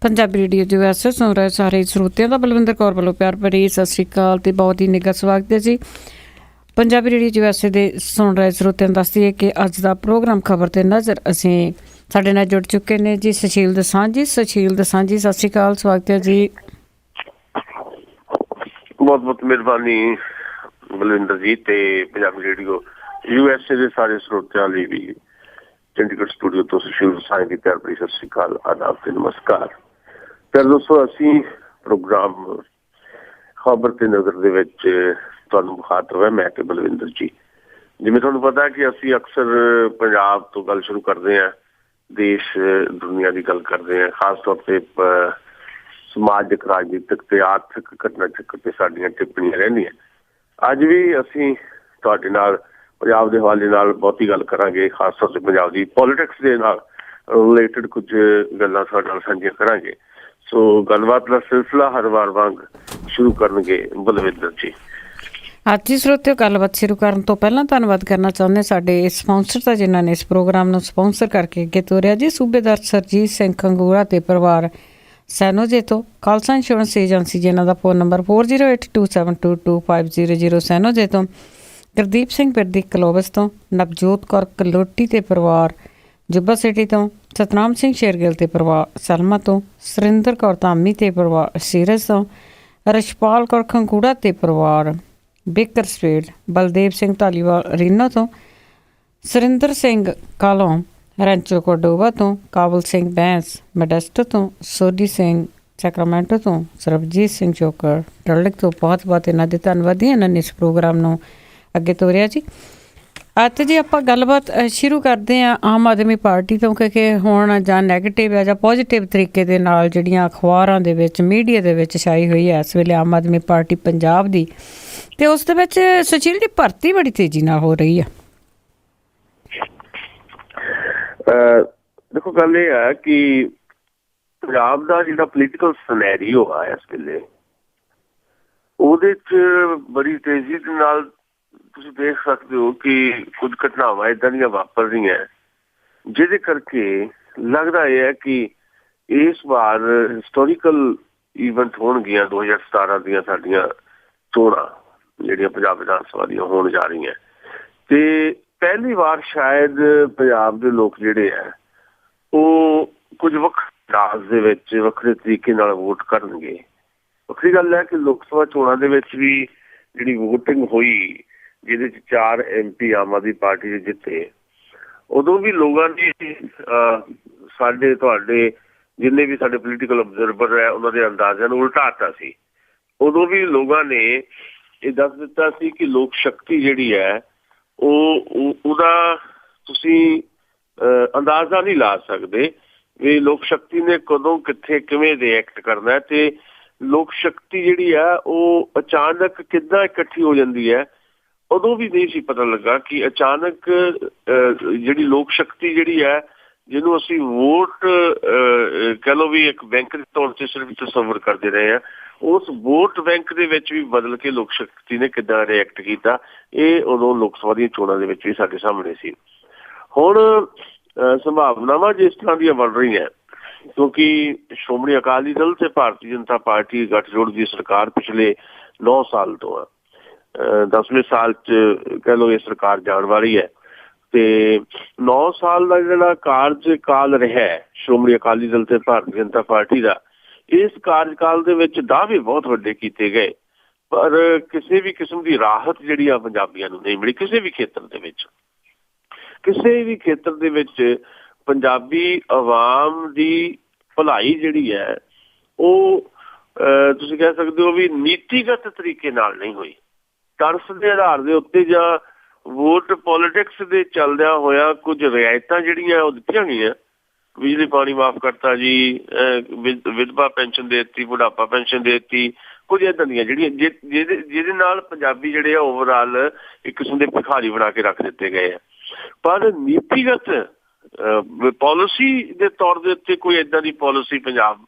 Punjabi radio ਦੇ ਵੈਸੇ ਸੁਣ ਰਹੇ ਸਾਰੇ ਸਰੋਤਿਆਂ ਦਾ ਬਲਵਿੰਦਰ ਕੌਰ ਵੱਲੋਂ ਪਿਆਰ ਭਰੀ ਸਤਿ ਸ਼੍ਰੀ ਅਕਾਲ ਤੇ ਬਹੁਤ ਹੀ ਨਿੱਘਾ ਸਵਾਗਤ ਹੈ ਜੀ। ਪੰਜਾਬੀ ਰੇਡੀਓ ਦੇ ਵੈਸੇ ਦੇ ਸੁਣ ਰਹੇ ਸਰੋਤਿਆਂ ਨੂੰ ਦੱਸਦੀ ਹੈ ਕਿ ਅੱਜ ਦਾ ਪ੍ਰੋਗਰਾਮ ਖਬਰ ਤੇ ਨਜ਼ਰ ਅਸੀਂ ਸਾਡੇ ਨਾਲ ਜੁੜ ਚੁੱਕੇ ਨੇ ਜੀ ਸੁਸ਼ੀਲ ਦਸਾਂਝ। ਸੁਸ਼ੀਲ ਦਸਾਂਝ, ਸਤਿ ਸ਼੍ਰੀ ਅਕਾਲ, ਸਵਾਗਤ ਹੈ ਜੀ। ਬਹੁਤ ਬਹੁਤ ਮਿਹਰਬਾਨੀ ਬਲਵਿੰਦਰ ਜੀ ਤੇ ਪੰਜਾਬੀ ਰੇਡੀਓ USA ਦੇ ਸਾਰੇ ਸਰੋਤਿਆਂ ਲਈ ਵੀ ਚੰਡੀਗੜ੍ਹ ਸਟੂਡੀਓ ਤੋਂ ਸੁਸ਼ੀਲ ਦਸਾਂਝ ਦੀ ਪਿਆਰ ਭਰੀ ਸਤਿ ਸ਼੍ਰੀ ਅਕਾਲ, ਆਦਾਬ ਤੇ ਨਮਸਕਾਰ। ਫਿਰ ਦੋਸਤੋ, ਅਸੀਂ ਪ੍ਰੋਗਰਾਮ ਖਬਰ ਤੇ ਨਜ਼ਰ ਦੇ ਵਿੱਚ ਤੁਹਾਨੂੰ ਮੁਖਾਤਬ ਹੈ ਮੈਂ ਤੇ ਬਲਵਿੰਦਰ ਜੀ। ਜਿਵੇਂ ਤੁਹਾਨੂੰ ਪਤਾ ਕਿ ਅਸੀਂ ਅਕਸਰ ਪੰਜਾਬ ਤੋਂ ਗੱਲ ਸ਼ੁਰੂ ਕਰਦੇ ਹਾਂ, ਦੇਸ਼ ਦੁਨੀਆ ਦੀ ਗੱਲ ਕਰਦੇ ਹਾਂ, ਖਾਸ ਤੌਰ ਤੇ ਸਮਾਜਿਕ, ਰਾਜਨੀਤਿਕ ਤੇ ਆਰਥਿਕ ਘਟਨਾ ਚੱਕਰ ਤੇ ਸਾਡੀਆਂ ਟਿੱਪਣੀਆਂ ਰਹਿੰਦੀਆਂ। ਅੱਜ ਵੀ ਅਸੀਂ ਤੁਹਾਡੇ ਨਾਲ ਪੰਜਾਬ ਦੇ ਹਵਾਲੇ ਨਾਲ ਬਹੁਤੀ ਗੱਲ ਕਰਾਂਗੇ, ਖਾਸ ਤੌਰ ਤੇ ਪੰਜਾਬ ਦੀ ਪੋਲੀਟਿਕਸ ਦੇ ਨਾਲ ਰਿਲੇਟਡ ਕੁਝ ਗੱਲਾਂ ਤੁਹਾਡੇ ਨਾਲ ਸਾਂਝੀਆਂ ਕਰਾਂਗੇ। ਸੋ ਗੱਲਬਾਤ ਦਾ ਸਿਲਸਿਲਾ ਹਰ ਵਾਰ ਵਾਂਗ ਸ਼ੁਰੂ ਕਰਨਗੇ ਬਲਵਿੰਦਰ ਜੀ। ਅੱਜ ਹੀ ਸਰੋਤਿਓ, ਗੱਲਬਾਤ ਸ਼ੁਰੂ ਕਰਨ ਤੋਂ ਪਹਿਲਾਂ ਧੰਨਵਾਦ ਕਰਨਾ ਚਾਹੁੰਦੇ ਸਾਡੇ ਸਪਾਂਸਰ ਦਾ ਜਿਨ੍ਹਾਂ ਨੇ ਇਸ ਪ੍ਰੋਗਰਾਮ ਨੂੰ ਸਪਾਂਸਰ ਕਰਕੇ ਅੱਗੇ ਤੋਰਿਆ ਜੀ। ਸੂਬੇਦਾਰ ਸਰਜੀਤ ਸਿੰਘ ਖੰਗੂੜਾ ਤੇ ਪਰਿਵਾਰ ਸੈਨੋਜੇ ਤੋਂ ਖਾਲਸਾ ਇੰਸ਼ੋਰੈਂਸ ਏਜੰਸੀ ਜਿਨ੍ਹਾਂ ਦਾ ਫੋਨ ਨੰਬਰ 4082722500 ਸੈਨੋਜੇ ਤੋਂ ਗੁਰਦੀਪ ਸਿੰਘ ਬਿਰਦੀ ਕਲੋਬਸ ਤੋਂ ਨਵਜੋਤ ਕੌਰ ਕਲੋਟੀ ਤੇ ਪਰਿਵਾਰ ਜੁੱਬਾ ਸਿਟੀ ਤੋਂ ਸਤਨਾਮ ਸਿੰਘ ਸ਼ੇਰਗਿੱਲ ਤੇ ਪਰਿਵਾਰ ਸਲਮਾ ਤੋਂ ਸੁਰਿੰਦਰ ਕੌਰ ਧਾਮੀ ਤੇ ਪਰਿਵਾਰ ਸੀਰਜ ਤੋਂ ਰਸ਼ਪਾਲ ਕੌਰ ਖੰਗੂੜਾ ਤੇ ਪਰਿਵਾਰ baker street Baldev Singh Dhaliwal Reno ਤੋਂ ਸੁਰਿੰਦਰ ਸਿੰਘ ਕਾਲੋਂ ਰੈਂਚੋ ਕੋਡੋਵਾ ਤੋਂ ਕਾਬਲ ਸਿੰਘ ਬੈਂਸ ਮੈਡੈਸਟੋ ਤੋਂ ਸੋਢੀ ਸਿੰਘ ਸੈਕਰਾਮੈਂਟੋ ਤੋਂ ਸਰਬਜੀਤ ਸਿੰਘ ਚੋਕਰ ਡਲਕ ਤੋਂ ਬਹੁਤ ਬਹੁਤ ਇਹਨਾਂ ਦੇ ਧੰਨਵਾਦੀ। ਇਹਨਾਂ ਨੇ ਇਸ ਪ੍ਰੋਗਰਾਮ ਨੂੰ ਅੱਗੇ ਤੋਰਿਆ ਜੀ। ਅੱਜ ਜੀ ਆਪਾਂ ਗੱਲਬਾਤ ਸ਼ੁਰੂ ਕਰਦੇ ਹਾਂ ਆਮ ਆਦਮੀ ਪਾਰਟੀ ਤੋਂ, ਕਿਉਂਕਿ ਹੁਣ ਜਾਂ ਨੈਗੇਟਿਵ ਹੈ ਜਾਂ ਪੋਜ਼ੀਟਿਵ ਤਰੀਕੇ ਦੇ ਨਾਲ ਜਿਹੜੀਆਂ ਅਖਬਾਰਾਂ ਦੇ ਵਿੱਚ ਮੀਡੀਆ ਦੇ ਵਿੱਚ ਛਾਈ ਹੋਈ ਹੈ ਇਸ ਵੇਲੇ ਆਮ ਆਦਮੀ ਪਾਰਟੀ ਪੰਜਾਬ ਦੀ, ਅਤੇ ਉਸ ਦੇ ਵਿੱਚ ਸੁਸ਼ੀਲ ਦੀ ਭਰਤੀ ਬੜੀ ਤੇਜ਼ੀ ਨਾਲ ਹੋ ਰਹੀ ਹੈ। ਦੇਖੋ, ਗੱਲ ਇਹ ਹੈ ਕਿ ਪੰਜਾਬ ਦਾ ਜਿਹੜਾ ਪੋਲੀਟੀਕਲ ਸਿਨੈਰੀਓ ਆ ਇਸ ਵੇਲੇ, ਉਹਦੇ 'ਚ ਬੜੀ ਤੇਜ਼ੀ ਦੇ ਨਾਲ ਤੁਸੀਂ ਦੇਖ ਸਕਦੇ ਹੋ ਕਿ ਕੁਝ ਘਟਨਾਵਾਂ ਇੱਦਾਂ ਦੀਆਂ ਵਾਪਰ ਰਹੀਆਂ ਜਿਹਦੇ ਕਰਕੇ ਲੱਗਦਾ ਇਹ ਹੈ ਕਿ ਇਸ ਵਾਰ ਹਿਸਟੋਰੀਕਲ ਈਵੈਂਟ ਹੋਣਗੀਆਂ 2017 ਦੀਆਂ ਸਾਡੀਆਂ ਚੋਣਾਂ ਜਿਹੜੀਆਂ ਪੰਜਾਬ ਵਿਧਾਨ ਸਭਾ ਦੀਆਂ ਹੋਣ ਜਾ ਰਹੀਆਂ, ਤੇ ਪਹਿਲੀ ਵਾਰ ਸ਼ਾਇਦ ਪੰਜਾਬ ਦੇ ਲੋਕ ਜਿਹੜੇ ਹੈ ਉਹ ਕੁਝ ਵੱਖਰੇ ਅੰਦਾਜ਼ ਦੇ ਵਿੱਚ ਵੱਖਰੇ ਤਰੀਕੇ ਨਾਲ ਵੋਟ ਕਰਨਗੇ। ਵੱਖਰੀ ਗੱਲ ਹੈ ਕਿ ਲੋਕ ਸਭਾ ਚੋਣਾਂ ਦੇ ਵਿੱਚ ਵੀ ਜਿਹੜੀ ਵੋਟਿੰਗ ਹੋਈ ਜਿਹਦੇ 'ਚ 4 MP ਆਮ ਆਦਮੀ ਪਾਰਟੀ ਦੇ ਜਿੱਤੇ, ਉਦੋਂ ਵੀ ਲੋਕਾਂ ਨੇ ਸਾਡੇ ਤੁਹਾਡੇ ਜਿੰਨੇ ਵੀ ਸਾਡੇ ਪੋਲੀਟੀਕਲ ਅਬਜ਼ਰਵਰ ਹੈ ਉਹਨਾਂ ਦੇ ਅੰਦਾਜ਼ਿਆਂ ਨੂੰ ਉਲਟਾਤਾ ਸੀ। ਉਦੋਂ ਵੀ ਲੋਕਾਂ ਨੇ ਇਹ ਦੱਸ ਦਿੱਤਾ ਸੀ ਕਿ ਲੋਕ ਸ਼ਕਤੀ ਜਿਹੜੀ ਹੈ ਉਹਦਾ ਤੁਸੀਂ ਅੰਦਾਜ਼ਾ ਨਹੀਂ ਲਾ ਸਕਦੇ ਵੀ ਲੋਕ ਸ਼ਕਤੀ ਨੇ ਕਦੋਂ ਕਿੱਥੇ ਕਿਵੇਂ ਰਿਐਕਟ ਕਰਨਾ, ਤੇ ਲੋਕ ਸ਼ਕਤੀ ਜਿਹੜੀ ਆ ਉਹ ਅਚਾਨਕ ਕਿੱਦਾਂ ਇਕੱਠੀ ਹੋ ਜਾਂਦੀ ਹੈ। ਉਦੋਂ ਵੀ ਨਹੀਂ ਸੀ ਪਤਾ ਲੱਗਾ ਕਿ ਅਚਾਨਕ ਜਿਹੜੀ ਲੋਕ ਸ਼ਕਤੀ ਜਿਹੜੀ ਹੈ, ਜਿਹਨੂੰ ਅਸੀਂ ਵੋਟ ਕਹਿ ਲਓ ਵੀ ਇੱਕ ਬੈਂਕ ਦੇ ਤੌਰ 'ਤੇ ਸਿਰਫ ਤਸੱਵਰ ਕਰਦੇ ਰਹੇ ਹਾਂ, ਉਸ ਵੋਟ ਬੈਂਕ ਦੇ ਵਿੱਚ ਵੀ ਬਦਲ ਕੇ ਲੋਕ ਸ਼ਕਤੀ ਨੇ ਕਿੱਦਾਂ ਰਿਐਕਟ ਕੀਤਾ, ਇਹ ਉਦੋਂ ਲੋਕ ਸਭਾ ਦੀਆਂ ਚੋਣਾਂ ਦੇ ਵਿੱਚ ਵੀ ਸਾਡੇ ਸਾਹਮਣੇ ਸੀ। ਹੁਣ ਸੰਭਾਵਨਾਵਾਂ ਜਿਸ ਤਰ੍ਹਾਂ ਦੀਆਂ ਬਣ ਰਹੀਆਂ, ਕਿਉਂਕਿ ਸ਼੍ਰੋਮਣੀ ਅਕਾਲੀ ਦਲ ਤੇ ਭਾਰਤੀ ਜਨਤਾ ਪਾਰਟੀ ਗੱਠਜੋੜ ਦੀ ਸਰਕਾਰ ਪਿਛਲੇ 9 ਸਾਲ ਤੋਂ ਆ, 10ਵੇਂ ਸਾਲ 'ਚ ਕਹਿ ਲਓ ਇਹ ਸਰਕਾਰ ਜਾਣ ਵਾਲੀ ਹੈ, ਤੇ 9 ਸਾਲ ਦਾ ਜਿਹੜਾ ਕਾਰਜਕਾਲ ਰਿਹਾ ਸ਼੍ਰੋਮਣੀ ਅਕਾਲੀ ਦਲ ਤੇ ਭਾਰਤੀ ਜਨਤਾ ਪਾਰਟੀ ਦਾ, ਇਸ ਕਾਰਜਕਾਲ ਦੇ ਵਿੱਚ ਦਾਅਵੇ ਬਹੁਤ ਵੱਡੇ ਕੀਤੇ ਗਏ, ਪਰ ਕਿਸੇ ਵੀ ਕਿਸਮ ਦੀ ਰਾਹਤ ਜਿਹੜੀ ਆ ਪੰਜਾਬੀਆਂ ਨੂੰ ਨਹੀਂ ਮਿਲੀ। ਕਿਸੇ ਵੀ ਖੇਤਰ ਦੇ ਵਿੱਚ ਪੰਜਾਬੀ ਆਵਾਮ ਦੀ ਭਲਾਈ ਜਿਹੜੀ ਹੈ ਉਹ ਤੁਸੀਂ ਕਹਿ ਸਕਦੇ ਹੋ ਵੀ ਨੀਤੀਗਤ ਤਰੀਕੇ ਨਾਲ ਨਹੀਂ ਹੋਈ। ਟਰਸ ਦੇ ਆਧਾਰ ਦੇ ਉੱਤੇ ਜਾਂ ਵੋਟ ਪੋਲੀਟਿਕਸ ਦੇ ਚੱਲਦਿਆਂ ਹੋਇਆ ਕੁਝ ਰਿਆਇਤਾਂ ਜਿਹੜੀਆਂ ਉਹ ਦਿੱਤੀਆਂ ਗਈਆਂ, ਬਿਜਲੀ ਪਾਣੀ ਮਾਫ ਕਰਤਾ ਜੀ, ਵਿਧਵਾ ਪੈਨਸ਼ਨ ਦੇ ਦਿੱਤੀ, ਬੁਢਾਪਾ ਪੈਨਸ਼ਨ ਦੇ ਦਿੱਤੀ, ਕੁਝ ਇੱਦਾਂ ਦੀਆਂ ਜਿਹੜੀਆਂ ਜਿਹਦੇ ਨਾਲ ਪੰਜਾਬੀ ਜਿਹੜੇ ਆ ਓਵਰਆਲ ਇੱਕ ਕਿਸਮ ਦੇ ਭਿਖਾਰੀ ਬਣਾ ਕੇ ਰੱਖ ਦਿੱਤੇ ਗਏ ਆ। ਪਰ ਨੀਤੀਗਤ ਪਾਲਿਸੀ ਦੇ ਤੌਰ ਦੇ ਉੱਤੇ ਕੋਈ ਇੱਦਾਂ ਦੀ ਪਾਲਿਸੀ ਪੰਜਾਬ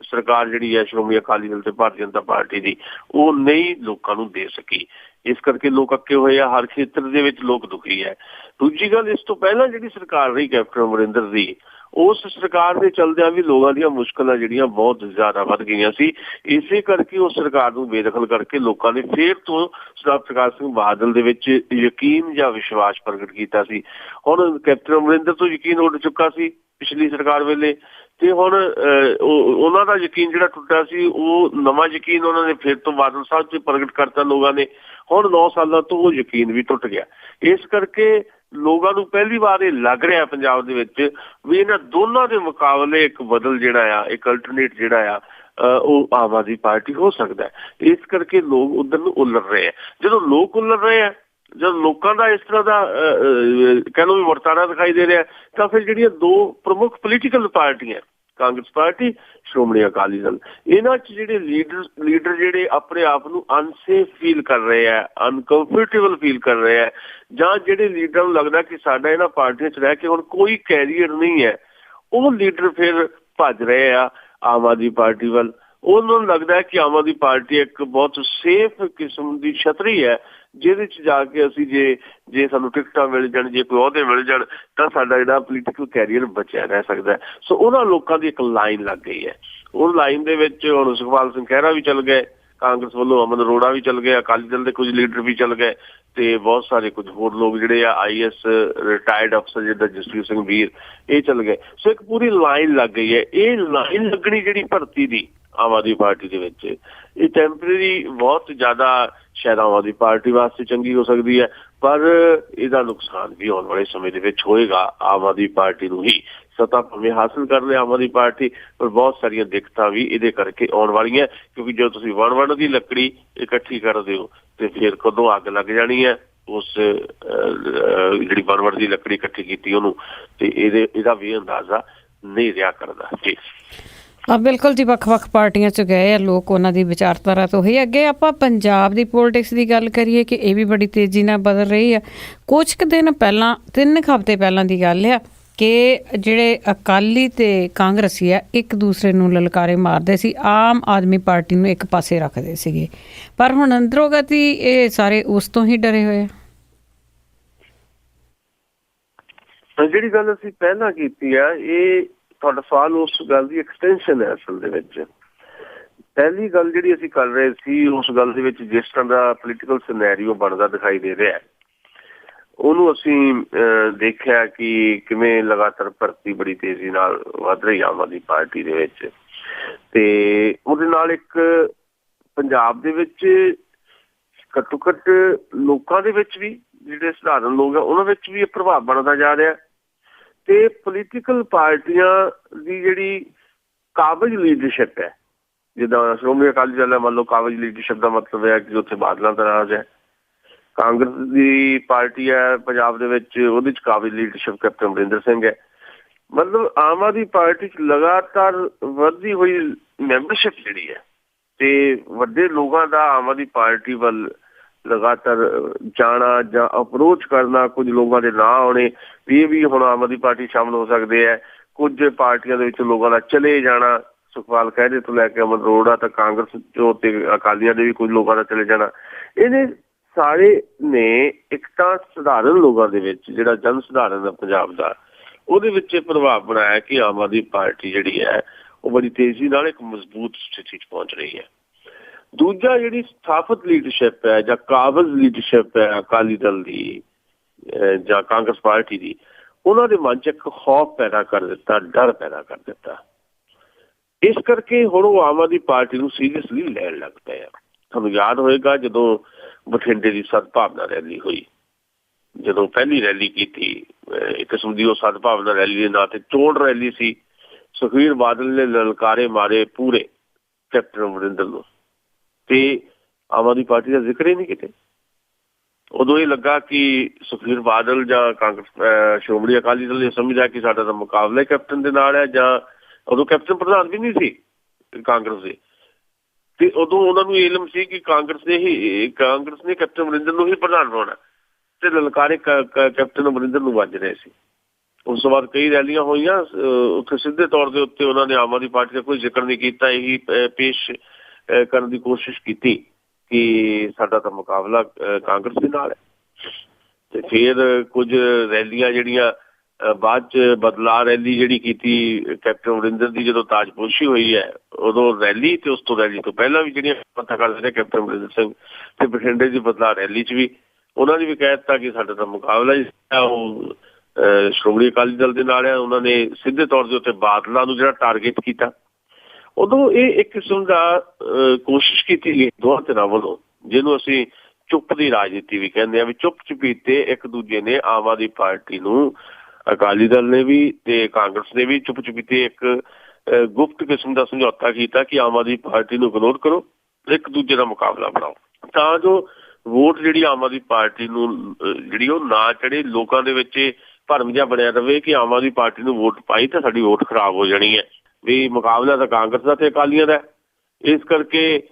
ਸਰਕਾਰ ਜਿਹੜੀ ਹੈ ਸ਼੍ਰੋਮਣੀ ਅਕਾਲੀ ਦਲ ਤੇ ਭਾਰਤੀ ਜਨਤਾ ਪਾਰਟੀ ਦੀ ਉਹ ਨਹੀਂ ਲੋਕਾਂ ਨੂੰ ਦੇ ਸਕੀ। ਇਸ ਕਰਕੇ ਲੋਕ ਅੱਕੇ ਹੋਏ ਆ, ਹਰ ਖੇਤਰ ਦੇ ਵਿੱਚ ਲੋਕ ਦੁਖੀ ਹੈ। ਦੂਜੀ ਗੱਲ, ਇਸ ਤੋਂ ਪਹਿਲਾਂ ਜਿਹੜੀ ਸਰਕਾਰ ਰਹੀ ਕੈਪਟਨ ਅਮਰਿੰਦਰ ਦੀ, ਉਸ ਸਰਕਾਰ ਦੇ ਚਲਦਿਆਂ ਵੀ ਲੋਕਾਂ ਦੀਆਂ ਮੁਸ਼ਕਲਾਂ ਜਿਹੜੀਆਂ ਬਹੁਤ ਜ਼ਿਆਦਾ ਵੱਧ ਗਈਆਂ ਸੀ। ਇਸੇ ਕਰਕੇ ਉਸ ਸਰਕਾਰ ਨੂੰ ਬੇਦਖਲ ਕਰਕੇ ਲੋਕਾਂ ਨੇ ਫੇਰ ਤੋਂ ਸਰਦਾਰ ਪ੍ਰਕਾਸ਼ ਸਿੰਘ ਬਾਦਲ ਦੇ ਵਿੱਚ ਯਕੀਨ ਜਾਂ ਵਿਸ਼ਵਾਸ ਪ੍ਰਗਟ ਕੀਤਾ ਸੀ। ਹੁਣ ਕੈਪਟਨ ਅਮਰਿੰਦਰ ਤੋਂ ਯਕੀਨ ਉੱਡ ਚੁੱਕਾ ਸੀ ਪਿਛਲੀ ਸਰਕਾਰ ਵੇਲੇ, ਤੇ ਹੁਣ ਉਹਨਾਂ ਦਾ ਯਕੀਨ ਜਿਹੜਾ ਟੁੱਟਾ ਸੀ, ਉਹ ਨਵਾਂ ਯਕੀਨ ਉਹਨਾਂ ਨੇ ਫਿਰ ਤੋਂ ਬਾਦਲ ਸਾਹਿਬ 'ਚ ਪ੍ਰਗਟ ਕਰਤਾ ਲੋਕਾਂ ਨੇ। ਹੁਣ 9 ਸਾਲਾਂ ਤੋਂ ਉਹ ਯਕੀਨ ਵੀ ਟੁੱਟ ਗਿਆ। ਇਸ ਕਰਕੇ ਲੋਕਾਂ ਨੂੰ ਪਹਿਲੀ ਵਾਰ ਇਹ ਲੱਗ ਰਿਹਾ ਪੰਜਾਬ ਦੇ ਵਿੱਚ ਵੀ ਇਹਨਾਂ ਦੋਨਾਂ ਦੇ ਮੁਕਾਬਲੇ ਇੱਕ ਬਦਲ ਜਿਹੜਾ ਆ, ਇੱਕ ਅਲਟਰਨੇਟ ਜਿਹੜਾ ਆ, ਉਹ ਆਮ ਆਦਮੀ ਪਾਰਟੀ ਹੋ ਸਕਦਾ। ਇਸ ਕਰਕੇ ਲੋਕ ਉਧਰ ਨੂੰ ਉਲਰ ਰਹੇ ਆ। ਜਦੋਂ ਲੋਕ ਉਲਰ ਰਹੇ ਆ, ਜਦ ਲੋਕਾਂ ਦਾ ਇਸ ਤਰ੍ਹਾਂ ਦਾ ਕਹਿ ਲਓ ਵੀ ਵਰਤਾਰਾ ਦਿਖਾਈ ਦੇ ਰਿਹਾ, ਤਾਂ ਫਿਰ ਜਿਹੜੀਆਂ ਦੋ ਪ੍ਰਮੁੱਖ ਪੋਲੀਟੀਕਲ ਪਾਰਟੀਆਂ, ਕਾਂਗਰਸ ਪਾਰਟੀ, ਸ਼੍ਰੋਮਣੀ ਅਕਾਲੀ ਦਲ, ਇਹਨਾਂ 'ਚ ਜਿਹੜੇ ਲੀਡਰ ਜਿਹੜੇ ਆਪਣੇ ਆਪ ਨੂੰ ਅਨਸੇਫ ਫੀਲ ਕਰ ਰਹੇ ਆ, ਅਨਕੰਫਰਟੇਬਲ ਫੀਲ ਕਰ ਰਹੇ ਆ, ਜਾਂ ਜਿਹੜੇ ਲੀਡਰਾਂ ਨੂੰ ਲੱਗਦਾ ਕਿ ਸਾਡਾ ਇਹਨਾਂ ਪਾਰਟੀਆਂ 'ਚ ਰਹਿ ਕੇ ਹੁਣ ਕੋਈ ਕੈਰੀਅਰ ਨਹੀਂ ਹੈ, ਉਹ ਲੀਡਰ ਫਿਰ ਭੱਜ ਰਹੇ ਆ ਆਮ ਆਦਮੀ ਪਾਰਟੀ ਵੱਲ। ਉਹਨਾਂ ਨੂੰ ਲੱਗਦਾ ਹੈ ਕਿ ਆਮ ਆਦਮੀ ਪਾਰਟੀ ਇੱਕ ਬਹੁਤ ਸੇਫ ਕਿਸਮ ਦੀ ਛਤਰੀ ਹੈ, ਜਿਹਦੇ 'ਚ ਜਾ ਕੇ ਅਸੀਂ ਜੇ ਸਾਨੂੰ ਟਿਕਟਾਂ ਮਿਲ ਜਾਣ, ਜੇ ਕੋਈ ਅਹੁਦੇ ਮਿਲ ਜਾਣ, ਤਾਂ ਸਾਡਾ ਜਿਹੜਾ ਪੋਲੀਟੀਕਲ ਕੈਰੀਅਰ ਬਚਿਆ ਰਹਿ ਸਕਦਾ। ਸੋ ਉਹਨਾਂ ਲੋਕਾਂ ਦੀ ਇੱਕ ਲਾਈਨ ਲੱਗ ਗਈ ਹੈ। ਉਹ ਲਾਈਨ ਦੇ ਵਿੱਚ ਹੁਣ ਸੁਖਪਾਲ ਸਿੰਘ ਖਹਿਰਾ ਵੀ ਚੱਲ ਗਏ ਕਾਂਗਰਸ ਵੱਲੋਂ, ਅਮਨ ਅਰੋੜਾ ਵੀ ਚੱਲ ਗਏ, ਅਕਾਲੀ ਦਲ ਦੇ ਕੁਝ ਲੀਡਰ ਵੀ ਚੱਲ ਗਏ, ਤੇ ਬਹੁਤ ਸਾਰੇ ਕੁਝ ਹੋਰ ਲੋਕ ਜਿਹੜੇ ਆ IAS ਰਿਟਾਇਰਡ ਅਫਸਰ ਜਿੱਦਾਂ ਜਸਵੀਰ ਸਿੰਘ ਵੀਰ, ਇਹ ਚੱਲ ਗਏ। ਸੋ ਇੱਕ ਪੂਰੀ ਲਾਈਨ ਲੱਗ ਗਈ ਹੈ। ਇਹ ਲਾਈਨ ਲੱਗਣੀ ਜਿਹੜੀ ਭਰਤੀ ਦੀ ਆਮ ਆਦਮੀ ਪਾਰਟੀ ਦੇ ਵਿੱਚ, ਇਹ ਟੈਂਪਰੇਰੀ ਬਹੁਤ ਜ਼ਿਆਦਾ ਸ਼ਾਇਦ ਆਮ ਆਦਮੀ ਪਾਰਟੀ ਵਾਸਤੇ ਚੰਗੀ ਹੋ ਸਕਦੀ ਹੈ, ਪਰ ਇਹਦਾ ਨੁਕਸਾਨ ਵੀ ਆਉਣ ਵਾਲੇ ਸਮੇਂ ਦੇ ਵਿੱਚ ਹੋਏਗਾ ਆਮ ਆਦਮੀ ਪਾਰਟੀ ਨੂੰ ਹੀ। ਸੱਤਾ ਭਾਵੇਂ ਹਾਸਿਲ ਕਰ ਲਿਆ ਆਮ ਆਦਮੀ ਪਾਰਟੀ, ਪਰ ਬਹੁਤ ਸਾਰੀਆਂ ਦਿੱਕਤਾਂ ਵੀ ਇਹਦੇ ਕਰਕੇ ਆਉਣ ਵਾਲੀਆਂ, ਕਿਉਂਕਿ ਜਦੋਂ ਤੁਸੀਂ ਵਣ ਦੀ ਲੱਕੜੀ ਇਕੱਠੀ ਕਰਦੇ ਹੋ ਤੇ ਫਿਰ ਕਦੋਂ ਅੱਗ ਲੱਗ ਜਾਣੀ ਹੈ ਉਸ ਜਿਹੜੀ ਵਣ ਦੀ ਲੱਕੜੀ ਇਕੱਠੀ ਕੀਤੀ ਉਹਨੂੰ, ਤੇ ਇਹਦਾ ਵੀ ਅੰਦਾਜ਼ਾ ਨਹੀਂ ਰਿਹਾ ਕਰਦਾ ਜੀ। ਬਿਲਕੁਲ ਜੀ, ਵੱਖ-ਵੱਖ ਪਾਰਟੀਆਂ 'ਚ ਗਏ ਆ ਲੋਕ, ਉਹਨਾਂ ਦੀ ਵਿਚਾਰਧਾਰਾ ਤੋਂ ਹੀ ਅੱਗੇ। ਆਪਾਂ ਪੰਜਾਬ ਦੀ ਪੋਲੀਟਿਕਸ ਦੀ ਗੱਲ ਕਰੀਏ ਕਿ ਇਹ ਵੀ ਬੜੀ ਤੇਜ਼ੀ ਨਾਲ ਬਦਲ ਰਹੀ ਆ। ਕੁਝ ਕੁ ਦਿਨ ਪਹਿਲਾਂ, 3 ਹਫ਼ਤੇ ਪਹਿਲਾਂ ਦੀ ਗੱਲ ਆ ਕਿ ਜਿਹੜੇ ਅਕਾਲੀ ਤੇ ਕਾਂਗਰਸੀ ਆ ਇੱਕ ਦੂਸਰੇ ਨੂੰ ਲਲਕਾਰੇ ਮਾਰਦੇ ਸੀ, ਆਮ ਆਦਮੀ ਪਾਰਟੀ ਨੂੰ ਇੱਕ ਪਾਸੇ ਰੱਖਦੇ ਸੀਗੇ, ਪਰ ਹੁਣ ਅੰਦਰੋਂ ਗਤੀ ਇਹ ਸਾਰੇ ਉਸ ਤੋਂ ਹੀ ਡਰੇ ਹੋਏ ਆ। ਜਿਹੜੀ ਗੱਲ ਅਸੀਂ ਪਹਿਲਾਂ ਕੀਤੀ ਆ, ਇਹ ਤੁਹਾਡਾ ਸਵਾਲ ਉਸ ਗੱਲ ਦੀ ਐਕਸਟੈਂਸ਼ਨ ਹੈ। ਅਸਲ ਦੇ ਵਿੱਚ ਪਹਿਲੀ ਗੱਲ ਜਿਹੜੀ ਅਸੀਂ ਕਰ ਰਹੇ ਸੀ, ਉਸ ਗੱਲ ਦੇ ਵਿੱਚ ਜਿਸ ਤਰ੍ਹਾਂ ਦਾ ਪੋਲੀਟੀਕਲ ਸਿਨੈਰੀਓ ਬਣਦਾ ਦਿਖਾਈ ਦੇ ਰਿਹਾ, ਉਹਨੂੰ ਅਸੀਂ ਦੇਖਿਆ ਕਿ ਕਿਵੇਂ ਲਗਾਤਾਰ ਭਰਤੀ ਬੜੀ ਤੇਜ਼ੀ ਨਾਲ ਵੱਧ ਰਹੀ ਆਮ ਆਦਮੀ ਪਾਰਟੀ ਦੇ ਵਿੱਚ, ਤੇ ਉਹਦੇ ਨਾਲ ਇੱਕ ਪੰਜਾਬ ਦੇ ਵਿੱਚ ਘੱਟੋ ਘੱਟ ਲੋਕਾਂ ਦੇ ਵਿੱਚ ਵੀ, ਜਿਹੜੇ ਸਧਾਰਨ ਲੋਕ ਆ ਉਹਨਾਂ ਵਿੱਚ ਵੀ ਇਹ ਪ੍ਰਭਾਵ ਬਣਦਾ ਜਾ ਰਿਹਾ, ਤੇ ਪੋਲੀਟੀਕਲ ਪਾਰਟੀਆਂ ਦੀ ਜਿਹੜੀ ਕਾਬਜ਼ ਲੀਡਰਸ਼ਿਪ ਹੈ, ਜਿੱਦਾਂ ਸ਼੍ਰੋਮਣੀ ਅਕਾਲੀ ਦਲ ਹੈ, ਮੰਨ ਲਓ ਕਾਬਜ਼ ਲੀਡਰਸ਼ਿਪ ਦਾ ਮਤਲਬ ਹੈ ਕਿ ਉੱਥੇ ਬਾਦਲਾਂ ਦਾ ਰਾਜ ਹੈ। ਕਾਂਗਰਸ ਦੀ ਪਾਰਟੀ ਹੈ ਪੰਜਾਬ ਦੇ ਵਿੱਚ, ਉਹਦੇ 'ਚ ਕਾਬਜ਼ ਲੀਡਰਸ਼ਿਪ ਕੈਪਟਨ ਅਮਰਿੰਦਰ ਸਿੰਘ ਹੈ। ਮਤਲਬ ਆਮ ਆਦਮੀ ਪਾਰਟੀ 'ਚ ਲਗਾਤਾਰ ਵੱਧਦੀ ਹੋਈ ਮੈਂਬਰਸ਼ਿਪ ਜਿਹੜੀ ਹੈ, ਤੇ ਵੱਡੇ ਲੋਕਾਂ ਦਾ ਆਮ ਆਦਮੀ ਪਾਰਟੀ ਵੱਲ ਲਗਾਤਾਰ ਜਾਣਾ ਜਾਂ ਅਪਰੋਚ ਕਰਨਾ, ਕੁਝ ਲੋਕਾਂ ਦੇ ਨਾਂ ਆਉਣੇ ਵੀ ਇਹ ਵੀ ਹੁਣ ਆਮ ਆਦਮੀ ਪਾਰਟੀ ਸ਼ਾਮਲ ਹੋ ਸਕਦੇ ਹੈ। ਕੁਝ ਪਾਰਟੀਆਂ ਦੇ ਵਿੱਚ ਲੋਕਾਂ ਦਾ ਚਲੇ ਜਾਣਾ, ਸੁਖਪਾਲ ਖਹਿਰੇ ਤੋਂ ਲੈ ਕੇ ਅਮਨ ਅਰੋੜਾ ਤੱਕ, ਕਾਂਗਰਸ ਚੋਂ ਤੇ ਅਕਾਲੀਆਂ ਦੇ ਵੀ ਕੁਝ ਲੋਕਾਂ ਦਾ ਚਲੇ ਜਾਣਾ, ਇਹਨੇ ਸਾਰੇ ਨੇ ਇੱਕ ਤਾਂ ਸਧਾਰਨ ਲੋਕਾਂ ਦੇ ਵਿੱਚ, ਜਿਹੜਾ ਜਨ ਸਧਾਰਨ ਦਾ ਪੰਜਾਬ ਦਾ, ਉਹਦੇ ਵਿੱਚ ਇਹ ਪ੍ਰਭਾਵ ਬਣਾਇਆ ਕਿ ਆਮ ਆਦਮੀ ਪਾਰਟੀ ਜਿਹੜੀ ਹੈ ਉਹ ਬੜੀ ਤੇਜ਼ੀ ਨਾਲ ਇੱਕ ਮਜ਼ਬੂਤ ਸਥਿਤੀ 'ਚ ਪਹੁੰਚ ਰਹੀ ਹੈ। ਦੂਜਾ, ਜਿਹੜੀ ਸਥਾਪਿਤ ਲੀਡਰਸ਼ਿਪ ਹੈ ਜਾਂ ਕਾਬਜ਼ ਲੀਡਰਸ਼ਿਪ ਹੈ ਅਕਾਲੀ ਦਲ ਦੀ ਜਾਂ ਕਾਂਗਰਸ ਪਾਰਟੀ ਦੀ, ਉਹਨਾਂ ਦੇ ਮਨ 'ਚ ਇੱਕ ਖੌਫ ਪੈਦਾ ਕਰ ਦਿੱਤਾ, ਡਰ ਪੈਦਾ ਕਰ ਦਿੱਤਾ। ਇਸ ਕਰਕੇ ਹੁਣ ਉਹ ਆਮ ਆਦਮੀ ਪਾਰਟੀ ਨੂੰ ਸੀਰੀਅਸਲੀ ਲੈਣ ਲੱਗ ਪਏ ਆ। ਤੁਹਾਨੂੰ ਯਾਦ ਹੋਏਗਾ ਜਦੋਂ ਬਠਿੰਡੇ ਦੀ ਸਦਭਾਵਨਾ ਰੈਲੀ ਹੋਈ, ਜਦੋਂ ਪਹਿਲੀ ਰੈਲੀ ਕੀਤੀ, ਇੱਕ ਕਿਸਮ ਦੀ ਉਹ ਸਦਭਾਵਨਾ ਰੈਲੀ ਦੇ ਨਾਂ ਤੇ ਚੋਣ ਰੈਲੀ ਸੀ। ਸੁਖਬੀਰ ਬਾਦਲ ਨੇ ਲਲਕਾਰੇ ਮਾਰੇ ਪੂਰੇ ਕੈਪਟਨ ਅਮਰਿੰਦਰ ਨੂੰ, ਤੇ ਆਮ ਆਦਮੀ ਪਾਰਟੀ ਦਾ ਜ਼ਿਕਰ ਹੀ ਨਹੀਂ ਕਿਤੇ। ਉਦੋਂ ਇਹ ਲੱਗਾ ਕਿ ਸੁਖਬੀਰ ਬਾਦਲ ਜਾਂ ਕਾਂਗਰਸ ਸ਼੍ਰੋਮਣੀ ਅਕਾਲੀ ਦਲ ਨੇ ਸਮਝਿਆ ਕਿ ਸਾਡਾ ਤਾਂ ਮੁਕਾਬਲਾ ਕੈਪਟਨ ਦੇ ਨਾਲ ਹੈ, ਜਾਂ ਉਦੋਂ ਕੈਪਟਨ ਪ੍ਰਧਾਨ ਵੀ ਨਹੀਂ ਸੀ ਕਾਂਗਰਸ ਦੇ, ਤੇ ਉਦੋਂ ਉਹਨਾਂ ਨੂੰ ਇਲਮ ਸੀ ਕਿ ਕਾਂਗਰਸ ਨੇ ਕੈਪਟਨ ਅਮਰਿੰਦਰ ਨੂੰ ਹੀ ਪ੍ਰਧਾਨ ਬਣਾਉਣਾ, ਤੇ ਲਲਕਾਰੇ ਕੈਪਟਨ ਅਮਰਿੰਦਰ ਨੂੰ ਵੱਜ ਰਹੇ ਸੀ। ਉਸ ਤੋਂ ਬਾਅਦ ਕਈ ਰੈਲੀਆਂ ਹੋਈਆਂ, ਉੱਥੇ ਸਿੱਧੇ ਤੌਰ ਦੇ ਉੱਤੇ ਉਹਨਾਂ ਨੇ ਆਮ ਆਦਮੀ ਪਾਰਟੀ ਦਾ ਕੋਈ ਜ਼ਿਕਰ ਨਹੀਂ ਕੀਤਾ, ਇਹੀ ਪੇਸ਼ ਕਰਨ ਦੀ ਕੋਸ਼ਿਸ਼ ਕੀਤੀ ਕਿ ਸਾਡਾ ਤਾਂ ਮੁਕਾਬਲਾ ਕਾਂਗਰਸ ਦੇ ਨਾਲ ਹੈ। ਤੇ ਫਿਰ ਕੁਝ ਰੈਲੀਆਂ ਜਿਹੜੀਆਂ ਬਾਅਦ 'ਚ ਬਦਲਾਅ ਰੈਲੀ ਜਿਹੜੀ ਕੀਤੀ ਕੈਪਟਨ ਅਮਰਿੰਦਰ ਦੀ ਜਦੋਂ ਤਾਜਪੋਸ਼ੀ ਹੋਈ ਹੈ ਉਦੋਂ ਰੈਲੀ, ਤੇ ਉਸ ਤੋਂ ਰੈਲੀ ਤੋਂ ਪਹਿਲਾਂ ਵੀ ਜਿਹੜੀਆਂ ਪਤਾ ਕਰਦੇ ਨੇ ਕੈਪਟਨ ਅਮਰਿੰਦਰ ਸਿੰਘ ਤੇ ਬਠਿੰਡੇ ਦੀ ਬਦਲਾਅ ਰੈਲੀ 'ਚ ਵੀ ਉਹਨਾਂ ਨੇ ਵੀ ਕਹਿ ਦਿੱਤਾ ਕਿ ਸਾਡਾ ਤਾਂ ਮੁਕਾਬਲਾ ਜਿਹੜਾ ਉਹ ਸ਼੍ਰੋਮਣੀ ਅਕਾਲੀ ਦਲ ਦੇ ਨਾਲ ਹੈ। ਉਹਨਾਂ ਨੇ ਸਿੱਧੇ ਤੌਰ ਦੇ ਉੱਤੇ ਬਾਦਲਾਂ ਨੂੰ ਜਿਹੜਾ ਟਾਰਗੇਟ ਕੀਤਾ। ਉਦੋਂ ਇਹ ਇੱਕ ਕਿਸਮ ਦਾ ਕੋਸ਼ਿਸ਼ ਕੀਤੀ ਗਈ ਦੋਹਾਂ ਧਿਰਾਂ ਵੱਲੋਂ, ਜਿਹਨੂੰ ਅਸੀਂ ਚੁੱਪ ਦੀ ਰਾਜਨੀਤੀ ਵੀ ਕਹਿੰਦੇ ਆ, ਵੀ ਚੁੱਪ ਚੁਪੀਤੇ ਇੱਕ ਦੂਜੇ ਨੇ ਆਮ ਆਦਮੀ ਪਾਰਟੀ ਨੂੰ, ਅਕਾਲੀ ਦਲ ਨੇ ਵੀ ਤੇ ਕਾਂਗਰਸ ਨੇ ਵੀ ਚੁੱਪ ਚੁਪੀਤੇ ਇੱਕ ਗੁਪਤ ਕਿਸਮ ਦਾ ਸਮਝੌਤਾ ਕੀਤਾ ਕਿ ਆਮ ਆਦਮੀ ਪਾਰਟੀ ਨੂੰ ਇਗਨੋਰ ਕਰੋ, ਇੱਕ ਦੂਜੇ ਦਾ ਮੁਕਾਬਲਾ ਬਣਾਓ, ਤਾਂ ਜੋ ਵੋਟ ਜਿਹੜੀ ਆਮ ਆਦਮੀ ਪਾਰਟੀ ਨੂੰ ਜਿਹੜੀ ਉਹ ਨਾ ਚੜੇ, ਲੋਕਾਂ ਦੇ ਵਿੱਚ ਭਰਮ ਜਿਹਾ ਬਣਿਆ ਰਵੇ ਕਿ ਆਮ ਆਦਮੀ ਪਾਰਟੀ ਨੂੰ ਵੋਟ ਪਾਈ ਤਾਂ ਸਾਡੀ ਵੋਟ ਖਰਾਬ ਹੋ ਜਾਣੀ ਹੈ, ਵੀ ਮੁਕਾਬਲਾ ਤਾਂ ਕਾਂਗਰਸ ਦਾ ਤੇ ਅਕਾਲੀਆਂ ਦਾ। ਇਸ ਕਰਕੇ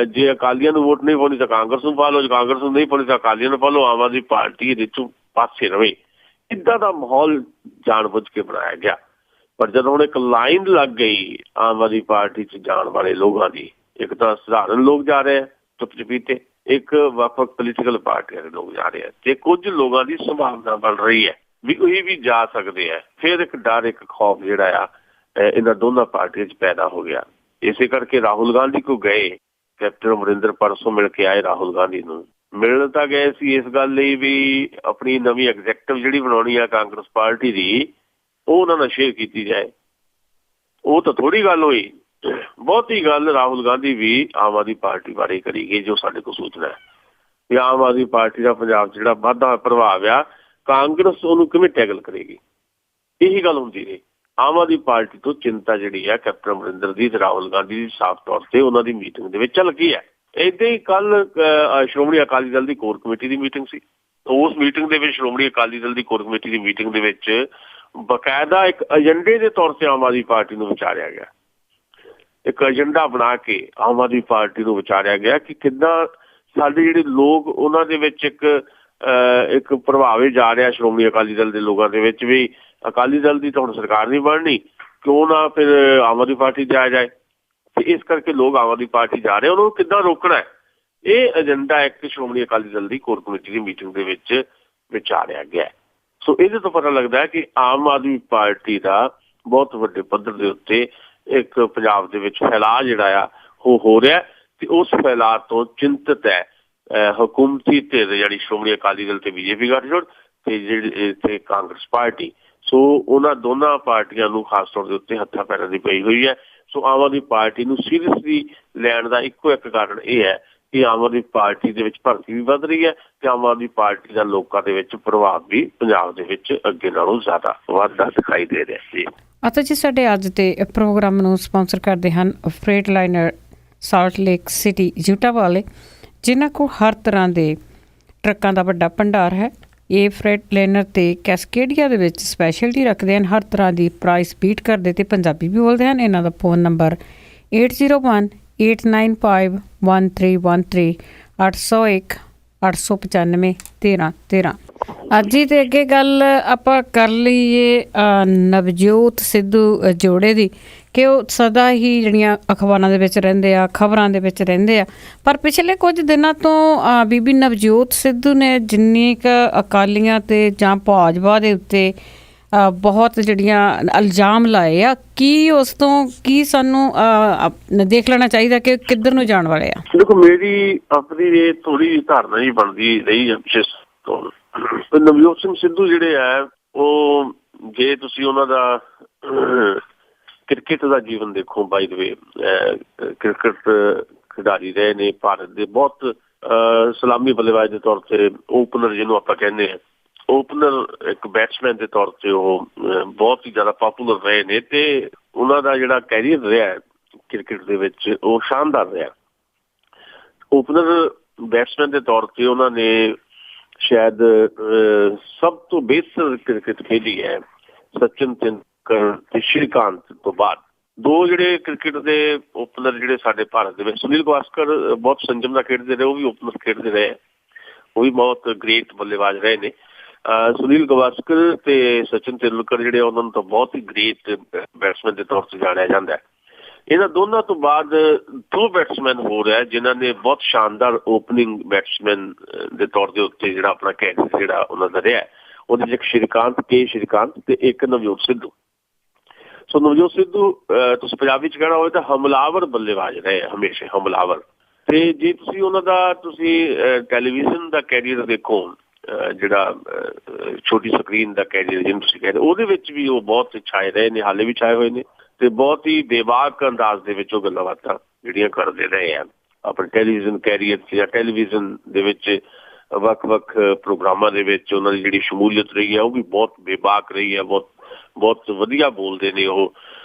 ਜੇ ਅਕਾਲੀਆਂ ਨੂੰ ਵੋਟ ਨਹੀਂ ਪਾਉਣੀ ਤਾਂ ਕਾਂਗਰਸ ਨੂੰ ਪਾ ਲਓ, ਜੇ ਕਾਂਗਰਸ ਨੂੰ ਨਹੀਂ ਪਾਉਣੀ ਤਾਂ ਅਕਾਲੀਆਂ ਨੂੰ ਪਾ ਲਓ, ਆਮ ਆਦਮੀ ਪਾਰਟੀ ਇਹਦੇ ਚੋਂ ਪਾਸੇ ਰਵੇ। ਇੱਦਾਂ ਦਾ ਮਾਹੌਲ ਜਾਣ ਬੁੱਝ ਕੇ ਬਣਾਇਆ ਗਿਆ। ਪਰ ਜਦੋਂ ਹੁਣ ਇੱਕ ਲਾਈਨ ਲੱਗ ਗਈ ਆਮ ਆਦਮੀ ਪਾਰਟੀ 'ਚ ਜਾਣ ਵਾਲੇ ਲੋਕਾਂ ਦੀ, ਇੱਕ ਤਾਂ ਸਧਾਰਨ ਲੋਕ ਜਾ ਰਹੇ ਆ ਚੁੱਪ ਚਪੀਤੇ, ਇੱਕ ਵੱਖ-ਵੱਖ ਪੋਲੀਟੀਕਲ ਪਾਰਟੀਆਂ ਦੇ ਲੋਕ ਜਾ ਰਹੇ ਆ, ਤੇ ਕੁਝ ਲੋਕਾਂ ਦੀ ਸੰਭਾਵਨਾ ਬਣ ਰਹੀ ਹੈ ਵੀ ਉਹੀ ਵੀ ਜਾ ਸਕਦੇ ਆ। ਫਿਰ ਇੱਕ ਡਰ, ਇੱਕ ਖੌਫ ਜਿਹੜਾ ਆ ਇਹਨਾਂ ਦੋਨਾਂ ਪਾਰਟੀਆਂ 'ਚ ਪੈਦਾ ਹੋ ਗਿਆ। ਇਸੇ ਕਰਕੇ ਰਾਹੁਲ ਗਾਂਧੀ ਕੋ ਗਏ, ਕੈਪਟਨ ਅਮਰਿੰਦਰ ਪਰਸੋਂ ਮਿਲ ਕੇ ਆਏ ਰਾਹੁਲ ਗਾਂਧੀ ਨੂੰ। ਮਿਲਣ ਤਾਂ ਗਏ ਸੀ ਇਸ ਗੱਲ ਲਈ ਵੀ ਆਪਣੀ ਨਵੀਂ ਐਗਜ਼ੈਕਟਿਵ ਜਿਹੜੀ ਬਣਾਉਣੀ ਆ ਕਾਂਗਰਸ ਪਾਰਟੀ ਦੀ, ਉਹ ਉਹਨਾਂ ਨਾਲ ਸ਼ੇਅਰ ਕੀਤੀ ਜਾਏ। ਉਹ ਤਾਂ ਥੋੜ੍ਹੀ ਗੱਲ ਹੋਈ, ਬਹੁਤੀ ਗੱਲ ਰਾਹੁਲ ਗਾਂਧੀ ਵੀ ਆਮ ਆਦਮੀ ਪਾਰਟੀ ਬਾਰੇ ਕਰੀ ਗਈ, ਜੋ ਸਾਡੇ ਕੋਲ ਸੂਚਨਾ ਹੈ ਵੀ ਆਮ ਆਦਮੀ ਪਾਰਟੀ ਦਾ ਪੰਜਾਬ 'ਚ ਜਿਹੜਾ ਵਾਧਾ ਪ੍ਰਭਾਵ ਆ, ਕਾਂਗਰਸ ਉਹਨੂੰ ਕਿਵੇਂ ਟੈਕਲ ਕਰੇਗੀ, ਇਹੀ ਗੱਲ ਹੁੰਦੀ ਰਹੀ। ਆਮ ਆਦਮੀ ਪਾਰਟੀ ਤੋਂ ਚਿੰਤਾ ਜਿਹੜੀ ਹੈ ਕੈਪਟਨ ਅਮਰਿੰਦਰ ਦੀ ਤੇ ਰਾਹੁਲ ਗਾਂਧੀ ਦੀ ਸਾਫ਼ ਤੌਰ ਤੇ ਉਹਨਾਂ ਦੀ ਮੀਟਿੰਗ ਦੇ ਵਿੱਚ ਝਲਕੀ ਹੈ। ਏਦਾਂ ਹੀ ਕੱਲ ਸ਼੍ਰੋਮਣੀ ਅਕਾਲੀ ਦਲ ਦੀ ਕੋਰ ਕਮੇਟੀ ਦੀ ਮੀਟਿੰਗ ਸੀ। ਉਸ ਮੀਟਿੰਗ ਦੇ ਵਿੱਚ ਸ਼੍ਰੋਮਣੀ ਅਕਾਲੀ ਦਲ ਦੀ ਕੋਰ ਕਮੇਟੀ ਦੀ ਮੀਟਿੰਗ ਦੇ ਵਿੱਚ ਬਕਾਇਦਾ ਇੱਕ ਏਜੰਡੇ ਦੇ ਤੌਰ ਤੇ ਆਮ ਆਦਮੀ ਪਾਰਟੀ ਨੂੰ ਵਿਚਾਰਿਆ ਗਿਆ। ਇੱਕ ਏਜੰਡਾ ਬਣਾ ਕੇ ਆਮ ਆਦਮੀ ਪਾਰਟੀ ਨੂੰ ਵਿਚਾਰਿਆ ਗਿਆ ਕਿ ਕਿੱਦਾਂ ਸਾਡੇ ਜਿਹੜੇ ਲੋਕ ਉਹਨਾਂ ਦੇ ਵਿੱਚ ਇੱਕ ਪ੍ਰਭਾਵ ਜਾ ਰਿਹਾ ਸ਼੍ਰੋਮਣੀ ਅਕਾਲੀ ਦਲ ਦੇ ਲੋਕਾਂ ਦੇ ਵਿੱਚ ਵੀ ਅਕਾਲੀ ਦਲ ਦੀ ਤਾਂ ਹੁਣ ਸਰਕਾਰ ਨਹੀਂ ਬਣਨੀ, ਕਿਉਂ ਨਾ ਫਿਰ ਆਮ ਆਦਮੀ ਪਾਰਟੀ ਜਾਇਆ ਜਾਏ। ਤੇ ਇਸ ਕਰਕੇ ਲੋਕ ਆਮ ਆਦਮੀ ਪਾਰਟੀ ਜਾ ਰਹੇ, ਉਹਨੂੰ ਕਿੱਦਾਂ ਰੋਕਣਾ ਹੈ, ਇਹ ਏਜੰਡਾ ਇੱਕ ਸ਼੍ਰੋਮਣੀ ਅਕਾਲੀ ਦਲ ਦੀ ਕੋਰ ਕਮੇਟੀ ਦੀ ਮੀਟਿੰਗ ਦੇ ਵਿੱਚ ਵਿਚਾਰਿਆ ਗਿਆ। ਸੋ ਇਹਦੇ ਤੋਂ ਪਤਾ ਲੱਗਦਾ ਹੈ ਕਿ ਆਮ ਆਦਮੀ ਪਾਰਟੀ ਦਾ ਬਹੁਤ ਵੱਡੇ ਪੱਧਰ ਦੇ ਉੱਤੇ ਇੱਕ ਪੰਜਾਬ ਦੇ ਵਿੱਚ ਫੈਲਾਅ ਜਿਹੜਾ ਆ ਉਹ ਹੋ ਰਿਹਾ, ਤੇ ਉਸ ਫੈਲਾਅ ਤੋਂ ਚਿੰਤਤ ਹੈ ਹਕੂਮਤੀ ਧਿਰ ਜਿਹੜੀ ਸ਼੍ਰੋਮਣੀ ਅਕਾਲੀ ਦਲ ਤੇ ਬੀਜੇਪੀ ਗਠਜੋੜ ਤੇ ਜਿਹੜੀ ਤੇ ਕਾਂਗਰਸ ਪਾਰਟੀ। ਸੋ ਉਹਨਾਂ ਦੋਨਾਂ ਪਾਰਟੀਆਂ ਨੂੰ ਖਾਸ ਤੌਰ ਦੇ ਉੱਤੇ ਹੱਥਾਂ ਪੈਰਾਂ ਦੀ ਪਈ ਹੋਈ ਹੈ। ਸੋ ਆਮ ਆਦਮੀ ਪਾਰਟੀ ਨੂੰ ਸੀਰੀਅਸਲੀ ਲੈਣ ਦਾ ਇੱਕੋ ਇੱਕ ਕਾਰਨ ਇਹ ਹੈ ਕਿ ਆਮ ਆਦਮੀ ਪਾਰਟੀ ਦੇ ਵਿੱਚ ਭਰਤੀ ਵੀ ਵੱਧ ਰਹੀ ਹੈ ਤੇ ਆਮ ਆਦਮੀ ਪਾਰਟੀ ਦਾ ਲੋਕਾਂ ਦੇ ਵਿੱਚ ਪ੍ਰਭਾਵ ਵੀ ਪੰਜਾਬ ਦੇ ਵਿੱਚ ਅੱਗੇ ਨਾਲੋਂ ਜ਼ਿਆਦਾ ਵਾਧਾ ਦਿਖਾਈ ਦੇ ਰਿਹਾ ਜੀ। ਅਤੇ ਜੀ ਸਾਡੇ ਅੱਜ ਦੇ ਪ੍ਰੋਗਰਾਮ ਨੂੰ ਸਪਾਂਸਰ ਕਰਦੇ ਹਨ fret liner salt lake city Utah ਵਾਲੇ, ਜਿਨ੍ਹਾਂ ਕੋਲ ਹਰ ਤਰ੍ਹਾਂ ਦੇ ਟਰੱਕਾਂ ਦਾ ਵੱਡਾ ਭੰਡਾਰ ਹੈ। ਇਹ ਫਰੇਟ ਲਾਈਨਰ ਤੇ ਕੈਸਕੇਡੀਆ ਦੇ ਵਿੱਚ ਸਪੈਸ਼ਲਿਟੀ ਰੱਖਦੇ ਹਨ, ਹਰ ਤਰ੍ਹਾਂ ਦੀ ਪ੍ਰਾਈਸ ਬੀਟ ਕਰਦੇ ਤੇ ਪੰਜਾਬੀ ਵੀ ਬੋਲਦੇ ਹਨ। ਇਹਨਾਂ ਦਾ ਫੋਨ ਨੰਬਰ 8018951313 801 895 1313। ਅੱਜ ਹੀ ਤੇ ਅੱਗੇ ਗੱਲ ਆਪਾਂ ਕਰ ਲਈਏ ਨਵਜੋਤ ਸਿੱਧੂ ਜੋੜੇ ਦੀ, ਕਿ ਉਹ ਸਦਾ ਹੀ ਜਿਹੜੀਆਂ ਅਖਬਾਰਾਂ ਦੇ ਵਿੱਚ ਰਹਿੰਦੇ ਆ, ਖਬਰਾਂ ਦੇ ਵਿੱਚ ਰਹਿੰਦੇ ਆ। ਪਰ ਪਿਛਲੇ ਕੁਝ ਦਿਨਾਂ ਤੋਂ ਬੀਬੀ ਨਵਜੋਤ ਸਿੱਧੂ ਨੇ ਜਿੰਨੀ ਕੁ ਅਕਾਲੀਆਂ ਤੇ ਜਾਂ ਭਾਜਪਾ ਦੇ ਉੱਤੇ ਬਹੁਤ ਜਿਹੜੀਆਂ ਇਲਜ਼ਾਮ ਲਾਏ ਆ, ਕੀ ਉਸ ਤੋਂ ਕੀ ਸਾਨੂੰ ਦੇਖ ਲੈਣਾ ਚਾਹੀਦਾ ਕਿ ਕਿੱਧਰ ਨੂੰ ਜਾਣ ਵਾਲੇ ਆ? ਦੇਖੋ, ਮੇਰੀ ਆਪਣੀ ਇਹ ਥੋੜੀ ਧਾਰਨਾ ਹੀ ਬਣਦੀ ਰਹੀ ਹੈ ਵਿਸ਼ੇਸ਼ ਤੌਰ ਤੇ ਨਵਜੋਤ ਸਿੰਘ ਸਿੱਧੂ ਜਿਹੜੇ ਆ, ਉਹ ਜੇ ਤੁਸੀਂ ਉਹਨਾਂ ਦਾ ਕ੍ਰਿਕਟ ਦਾ ਜੀਵਨ ਦੇਖੋ, ਬਾਈ ਦ ਵੇ ਕ੍ਰਿਕਟ ਖਿਡਾਰੀ ਰਹੇ ਨੇ, ਭਾਰਤ ਦੇ ਬਹੁਤ ਸਲਾਮੀ ਬੱਲੇਬਾਜ਼ ਦੇ ਤੌਰ ਤੇ ਓਪਨਰ ਜਿਹਨੂੰ ਆਪਾਂ ਕਹਿੰਦੇ ਹਾਂ, ਓਪਨਰ ਇੱਕ ਬੈਟਸਮੈਨ ਦੇ ਤੌਰ ਤੇ ਉਹ ਬਹੁਤ ਹੀ ਜ਼ਿਆਦਾ ਪਾਪੂਲਰ ਰਹੇ ਨੇ ਤੇ ਉਹਨਾਂ ਦਾ ਜਿਹੜਾ ਕੈਰੀਅਰ ਰਿਹਾ ਕ੍ਰਿਕਟ ਦੇ ਵਿੱਚ ਉਹ ਸ਼ਾਨਦਾਰ ਰਿਹਾ। ਓਪਨਰ ਬੈਟਸਮੈਨ ਦੇ ਤੌਰ ਤੇ ਉਹਨਾਂ ਨੇ ਸ਼ਾਇਦ ਸਭ ਤੋਂ ਬਿਹਤਰ ਕ੍ਰਿਕਟ ਖੇਡੀ ਹੈ ਸਚਿਨ ਤੇਂਦੁਲਕਰ ਤੇ ਸ਼੍ਰੀਕਾਂਤ ਤੋਂ ਬਾਅਦ। ਦੋ ਜਿਹੜੇ ਕ੍ਰਿਕਟ ਦੇ ਓਪਨਰ ਜਿਹੜੇ ਸਾਡੇ ਭਾਰਤ ਦੇ ਵਿੱਚ, ਸੁਨੀਲ ਗਵਾਸਕਰ ਬਹੁਤ ਸੰਜਮ ਨਾਲ ਖੇਡਦੇ ਰਹੇ, ਉਹ ਵੀ ਓਪਨਰ ਖੇਡਦੇ ਰਹੇ, ਉਹ ਵੀ ਬਹੁਤ ਗ੍ਰੇਟ ਬੱਲੇਬਾਜ਼ ਰਹੇ ਨੇ। ਸੁਨੀਲ ਗਵਾਸਕਰ ਤੇ ਸਚਿਨ ਤੇਂਦੁਲਕਰ ਜਿਹੜੇ ਉਹਨਾਂ ਨੂੰ ਤਾਂ ਬਹੁਤ ਹੀ ਗ੍ਰੇਟ ਬੈਟਸਮੈਨ ਦੇ ਤੌਰ ਤੇ ਜਾਣਿਆ ਜਾਂਦਾ ਹੈ। ਇਹਨਾਂ ਦੋਨਾਂ ਤੋਂ ਬਾਅਦ ਦੋ ਬੈਟਸਮੈਨ ਹੋ ਰਿਹਾ ਜਿਨ੍ਹਾਂ ਨੇ ਬਹੁਤ ਸ਼ਾਨਦਾਰ ਓਪਨਿੰਗ ਬੈਟਸਮੈਨ ਦੇ ਤੌਰ ਦੇ ਉੱਤੇ ਜਿਹੜਾ ਆਪਣਾ ਕੈਰੀਅਰ ਜਿਹੜਾ ਉਹਨਾਂ ਦਾ ਰਿਹਾ, ਉਹਦੇ 'ਚ ਇੱਕ ਸ਼੍ਰੀਕਾਂਤ ਤੇ ਇੱਕ ਨਵਜੋਤ ਸਿੱਧੂ। ਸੋ ਨਵਜੋਤ ਸਿੱਧੂ ਤੁਸੀਂ ਪੰਜਾਬੀ 'ਚ ਕਹਿਣਾ ਹੋਵੇ ਤਾਂ ਹਮਲਾਵਰ ਬੱਲੇਬਾਜ਼ ਰਹੇ ਹਮੇਸ਼ਾ, ਹਮਲਾਵਰ। ਤੇ ਜੇ ਤੁਸੀਂ ਉਹਨਾਂ ਦਾ ਟੈਲੀਵਿਜ਼ਨ ਦਾ ਕੈਰੀਅਰ ਦੇਖੋ, ਜਿਹੜਾ ਛੋਟੀ ਸਕਰੀਨ ਦਾ ਕੈਰੀਅਰ ਜਿਹਨੂੰ ਤੁਸੀਂ ਕਹਿੰਦੇ, ਉਹਦੇ ਵਿੱਚ ਵੀ ਉਹ ਬਹੁਤ ਛਾਏ ਰਹੇ ਨੇ, ਹਾਲੇ ਵੀ ਛਾਏ ਹੋਏ ਨੇ ਤੇ ਬਹੁਤ ਹੀ ਬੇਬਾਕ ਅੰਦਾਜ਼ ਦੇ ਵਿੱਚ ਉਹ ਗੱਲਾਂ ਬਾਤਾਂ ਜਿਹੜੀਆਂ ਕਰਦੇ ਰਹੇ ਆ ਆਪਣੇ ਟੈਲੀਵਿਜ਼ਨ ਕੈਰੀਅਰ 'ਚ ਜਾਂ ਟੈਲੀਵਿਜ਼ਨ ਦੇ ਵਿੱਚ ਵੱਖ-ਵੱਖ ਪ੍ਰੋਗਰਾਮਾਂ ਦੇ ਵਿੱਚ ਉਹਨਾਂ ਦੀ ਜਿਹੜੀ ਸ਼ਮੂਲੀਅਤ ਰਹੀ ਹੈ ਉਹ ਵੀ ਬਹੁਤ ਬੇਬਾਕ ਰਹੀ ਹੈ, ਬਹੁਤ ਵਧੀਆ ਬੋਲਦੇ ਨੇ ਉਹ।